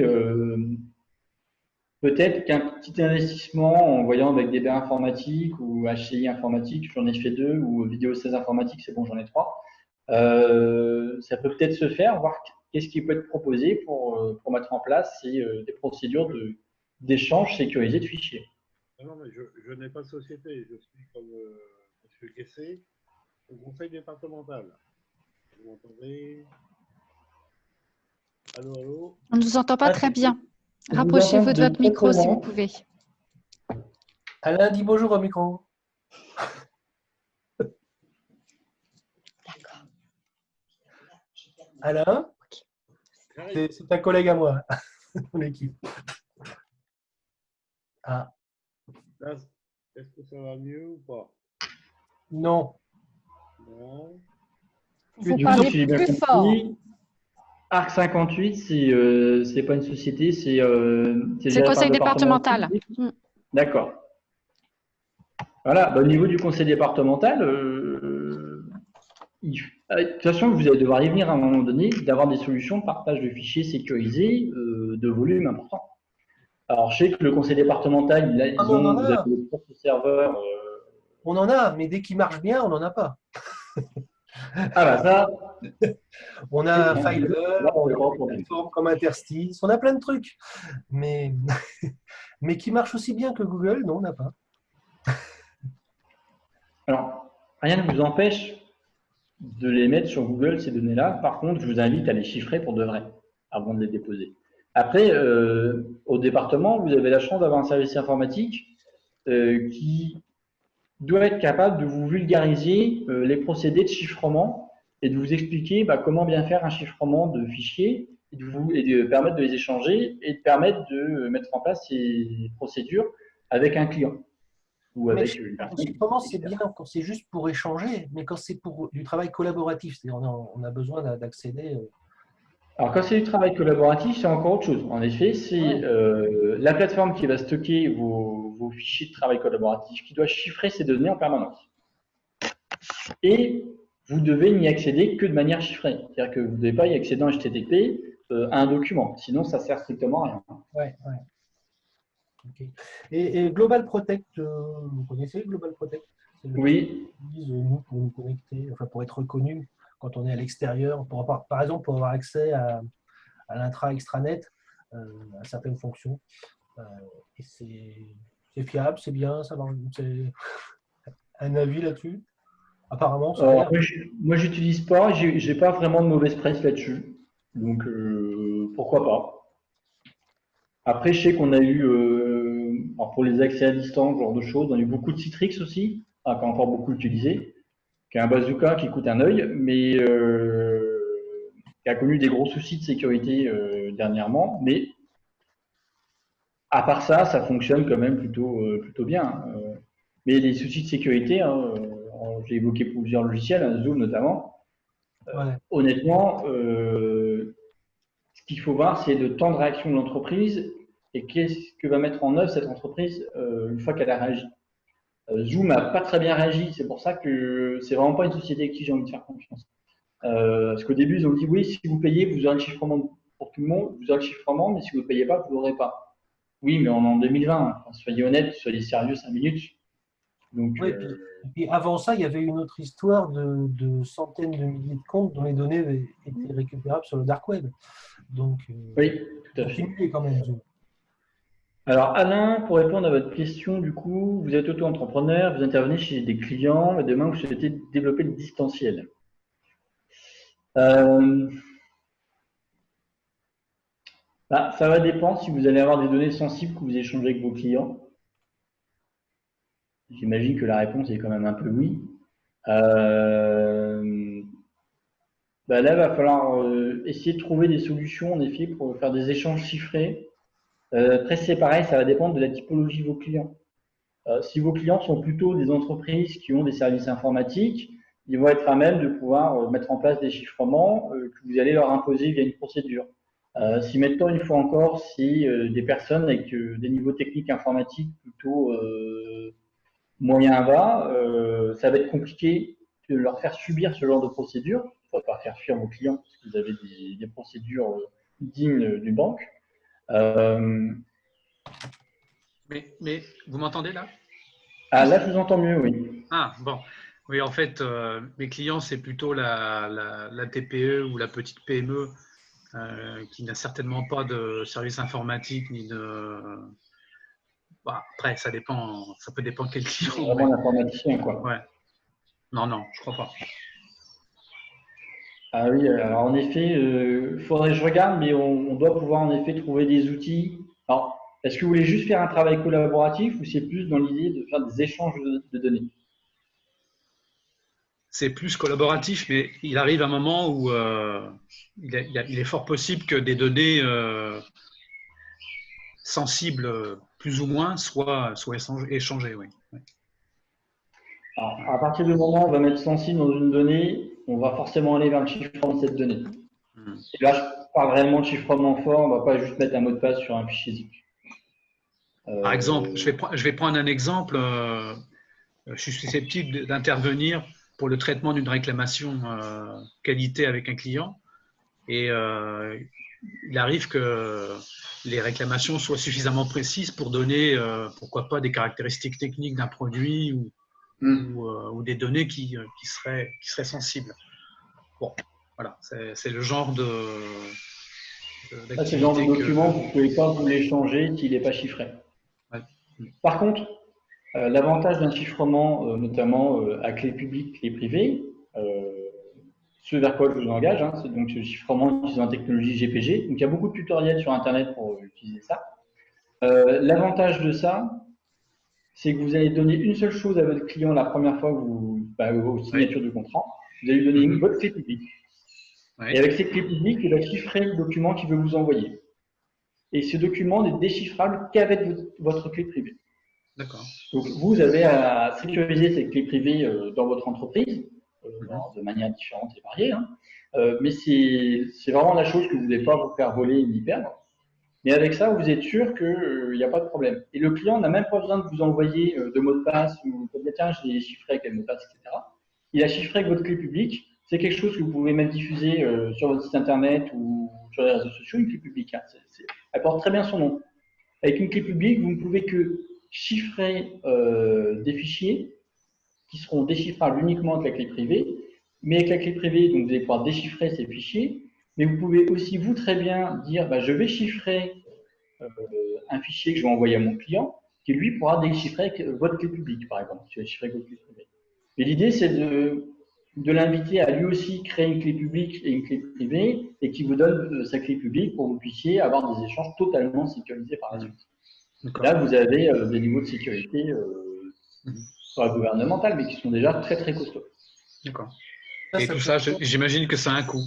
peut-être qu'un petit investissement en voyant avec DB informatique ou HCI informatique, j'en ai fait 2, ou Vidéo 16 informatique, c'est bon, j'en ai 3. Ça peut peut-être se faire, voir qu'est-ce qui peut être proposé pour mettre en place des procédures d'échange sécurisé de fichiers. Non, mais je n'ai pas de société, je suis comme M. Guessé, au conseil départemental. Vous m'entendez? Allô, allô? On ne vous entend pas très bien. Rapprochez-vous de votre micro si vous pouvez. Alain, dis bonjour au micro. D'accord. Alain, c'est un collègue à moi, mon équipe. Ah. Est-ce que ça va mieux ou pas? Non. Non. Vous parlez plus fort. Arc 58, c'est pas une société, c'est le conseil départemental. D'accord. Voilà, bah, au niveau du conseil départemental, de toute façon, vous allez devoir y venir à un moment donné, d'avoir des solutions de partage de fichiers sécurisés de volume important. Alors, je sais que le conseil départemental, là, vous avez le propre serveur. On en a, mais dès qu'il marche bien, on n'en a pas. Ah bah ça. On a Filer, on a une plateforme comme Interstice, on a plein de trucs. Mais qui marche aussi bien que Google, non, on n'a pas. Alors, rien ne vous empêche de les mettre sur Google, ces données-là. Par contre, je vous invite à les chiffrer pour de vrai, avant de les déposer. Après, au département, vous avez la chance d'avoir un service informatique qui doit être capable de vous vulgariser les procédés de chiffrement et de vous expliquer comment bien faire un chiffrement de fichiers et de permettre de les échanger et de permettre de mettre en place ces procédures avec un client ou Mais avec une personne. comment c'est bien quand c'est juste pour échanger, mais quand c'est pour du travail collaboratif, c'est-à-dire on a besoin d'accéder. Alors, quand c'est du travail collaboratif, c'est encore autre chose. En effet, c'est la plateforme qui va stocker vos fichiers de travail collaboratif, qui doit chiffrer ces données en permanence. Et vous devez n'y accéder que de manière chiffrée. C'est-à-dire que vous ne devez pas y accéder en HTTP à un document. Sinon, ça ne sert strictement à rien. Ouais, ouais. Okay. Et Global Protect, vous connaissez Global Protect? Oui. Nous, pour nous connecter, enfin pour être reconnu quand on est à l'extérieur, par exemple pour avoir accès à l'intra-extranet, à certaines fonctions. Et c'est fiable, c'est bien, ça marche. Un avis là-dessus? Apparemment, ça a l'air. Moi, j'utilise pas, j'ai pas vraiment de mauvaise presse là-dessus. Donc, pourquoi pas. Après, je sais qu'on a eu, alors pour les accès à distance, ce genre de choses, on a eu beaucoup de Citrix aussi, qui est encore beaucoup utilisé, qui est un bazooka qui coûte un œil, mais qui a connu des gros soucis de sécurité dernièrement. Mais à part ça, ça fonctionne quand même plutôt bien. Mais les soucis de sécurité, j'ai évoqué plusieurs logiciels, Zoom notamment. Ouais. Honnêtement, ce qu'il faut voir, c'est le temps de réaction de l'entreprise et qu'est-ce que va mettre en œuvre cette entreprise une fois qu'elle a réagi. Zoom n'a pas très bien réagi, c'est pour ça que c'est vraiment pas une société avec qui j'ai envie de faire confiance. Parce qu'au début, ils ont dit oui, si vous payez, vous aurez le chiffrement pour tout le monde, vous aurez le chiffrement, mais si vous ne payez pas, vous ne l'aurez pas. Oui, mais on est en 2020, soyez honnêtes, soyez sérieux 5 minutes. Donc, oui, et puis avant ça, il y avait une autre histoire de centaines de milliers de comptes dont les données étaient récupérables sur le dark web. Donc, oui, tout à fait. Quand même, Zoom. Alors, Alain, pour répondre à votre question, du coup, vous êtes auto-entrepreneur, vous intervenez chez des clients, et demain, vous souhaitez développer le distanciel. Ça va dépendre si vous allez avoir des données sensibles que vous échangez avec vos clients. J'imagine que la réponse est quand même un peu oui. Là, il va falloir essayer de trouver des solutions, en effet, pour faire des échanges chiffrés. Après, c'est pareil, ça va dépendre de la typologie de vos clients. Si vos clients sont plutôt des entreprises qui ont des services informatiques, ils vont être à même de pouvoir mettre en place des chiffrements que vous allez leur imposer via une procédure. Si maintenant, une fois encore, c'est des personnes avec des niveaux techniques informatiques plutôt moyen bas, ça va être compliqué de leur faire subir ce genre de procédure. Il ne faut pas faire fuir vos clients parce que vous avez des procédures dignes d'une banque. Mais vous m'entendez là? Ah, là, je vous entends mieux, oui. Ah, bon. Oui, en fait, mes clients, c'est plutôt la TPE ou la petite PME qui n'a certainement pas de service informatique ni de… après, ça peut dépendre quel client. C'est vraiment l'informaticien, quoi. Ouais. Non, je crois pas. Ah oui, alors en effet, faudrait que je regarde, mais on doit pouvoir en effet trouver des outils. Alors, est-ce que vous voulez juste faire un travail collaboratif ou c'est plus dans l'idée de faire des échanges de données? C'est plus collaboratif, mais il arrive un moment où il est fort possible que des données sensibles, plus ou moins, soient échangées. Oui. Alors, à partir du moment où on va mettre sensible dans une donnée, on va forcément aller vers le chiffrement de cette donnée. Et là, je parle réellement de chiffrement fort, on ne va pas juste mettre un mot de passe sur un fichier zip. Par exemple, je vais prendre un exemple. Je suis susceptible d'intervenir pour le traitement d'une réclamation qualité avec un client. Et il arrive que les réclamations soient suffisamment précises pour donner, pourquoi pas, des caractéristiques techniques d'un produit ou des données qui seraient sensibles. Bon, voilà, c'est le genre c'est le genre de document que vous ne pouvez pas vous l'échanger s'il n'est pas chiffré. Ouais. Par contre, l'avantage d'un chiffrement, notamment à clé publique, clé privée, ce vers quoi je vous engage, hein, c'est donc le chiffrement utilisant la technologie GPG. Donc, il y a beaucoup de tutoriels sur Internet pour utiliser ça. L'avantage de ça, c'est que vous allez donner une seule chose à votre client la première fois aux signatures du contrat. Vous allez lui donner votre clé publique. Et avec cette clé publique, il va chiffrer le document qu'il veut vous envoyer. Et ce document n'est déchiffrable qu'avec votre clé privée. D'accord. Donc, vous avez à sécuriser cette clé privée dans votre entreprise, de manière différente et variée. Hein. Mais c'est vraiment la chose que vous ne voulez pas vous faire voler ni perdre. Mais avec ça, vous êtes sûr qu'il n'y a pas de problème. Et le client n'a même pas besoin de vous envoyer de mot de passe ou de dire tiens, je l'ai chiffré avec le mot de passe, etc. Il a chiffré avec votre clé publique. C'est quelque chose que vous pouvez même diffuser sur votre site internet ou sur les réseaux sociaux, une clé publique. Hein. Elle porte très bien son nom. Avec une clé publique, vous ne pouvez que chiffrer des fichiers qui seront déchiffrables uniquement avec la clé privée. Mais avec la clé privée, donc, vous allez pouvoir déchiffrer ces fichiers. Mais vous pouvez aussi, vous, très bien dire je vais chiffrer un fichier que je vais envoyer à mon client, qui lui pourra déchiffrer avec votre clé publique, par exemple, si vous chiffrez avec votre clé privée. Et l'idée, c'est de l'inviter à lui aussi créer une clé publique et une clé privée, et qui vous donne sa clé publique pour que vous puissiez avoir des échanges totalement sécurisés par la suite. Là, vous avez des niveaux de sécurité gouvernementale, mais qui sont déjà très, très costauds. D'accord. Et tout ça, j'imagine que ça a un coût.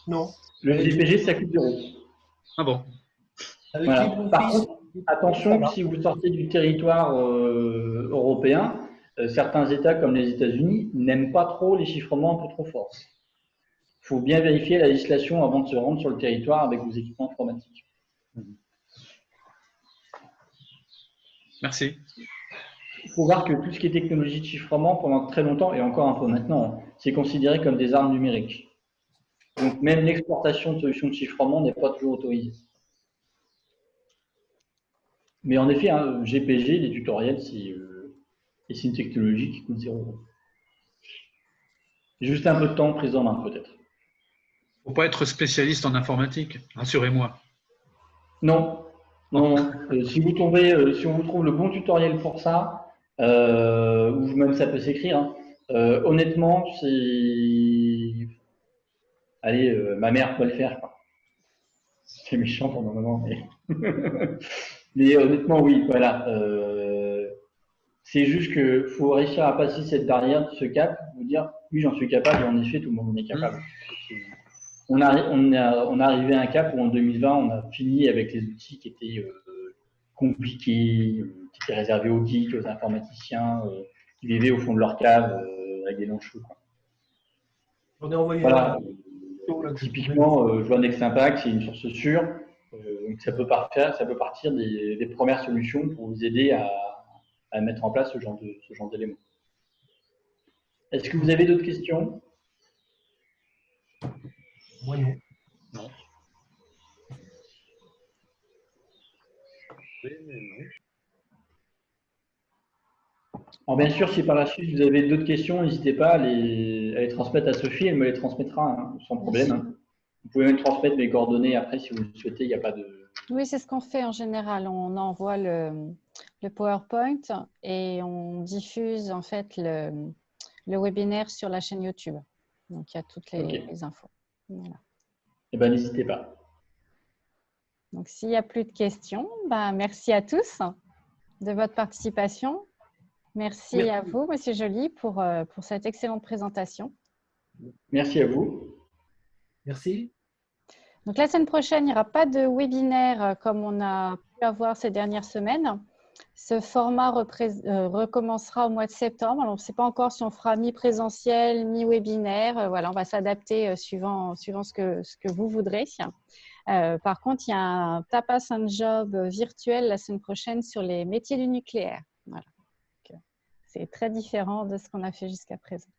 Non. Le GPG, ça coûte 0. Ah bon. Voilà. Par contre, attention, si vous sortez du territoire européen, certains États comme les États-Unis n'aiment pas trop les chiffrements un peu trop forts. Il faut bien vérifier la législation avant de se rendre sur le territoire avec vos équipements informatiques. Merci. Il faut voir que tout ce qui est technologie de chiffrement, pendant très longtemps, et encore un peu maintenant, c'est considéré comme des armes numériques. Donc même l'exportation de solutions de chiffrement n'est pas toujours autorisée. Mais en effet, hein, GPG, les tutoriels, c'est une technologie qui coûte 0 €. Juste un peu de temps pris en main, peut-être. Il ne faut pas être spécialiste en informatique, rassurez-moi. Non, non. Si vous tombez, si on vous trouve le bon tutoriel pour ça, ou même ça peut s'écrire, hein, honnêtement, c'est... Allez, ma mère peut le faire. C'est méchant pendant un moment, mais... mais honnêtement, oui, voilà. C'est juste qu'il faut réussir à passer cette barrière, ce cap, vous dire oui, j'en suis capable, et en effet, tout le monde en est capable. On est arrivé à un cap où en 2020, on a fini avec les outils qui étaient compliqués, qui étaient réservés aux geeks, aux informaticiens, qui vivaient au fond de leur cave avec des longs cheveux. On est envoyé voilà. Typiquement, Joannex Impact, c'est une source sûre. Donc ça peut partir des premières solutions pour vous aider à mettre en place ce genre d'éléments. Est-ce que vous avez d'autres questions? Moi, non. Non. Oui, mais non. Alors bien sûr, si par la suite vous avez d'autres questions, n'hésitez pas à les transmettre à Sophie, elle me les transmettra hein, sans problème. Hein. Vous pouvez même transmettre mes coordonnées après si vous le souhaitez, il n'y a pas de... Oui, c'est ce qu'on fait en général. On envoie le PowerPoint et on diffuse en fait le webinaire sur la chaîne YouTube. Donc, il y a toutes les infos. Voilà. Eh bien, n'hésitez pas. Donc, s'il n'y a plus de questions, merci à tous de votre participation. Merci à vous, Monsieur Joly, pour cette excellente présentation. Merci à vous. Merci. Donc, la semaine prochaine, il n'y aura pas de webinaire comme on a pu avoir ces dernières semaines. Ce format recommencera au mois de septembre. Alors, on ne sait pas encore si on fera mi-présentiel, mi-webinaire. Voilà, on va s'adapter suivant ce que vous voudrez. Par contre, il y a un Tapas and Job virtuel la semaine prochaine sur les métiers du nucléaire. Voilà. C'est très différent de ce qu'on a fait jusqu'à présent.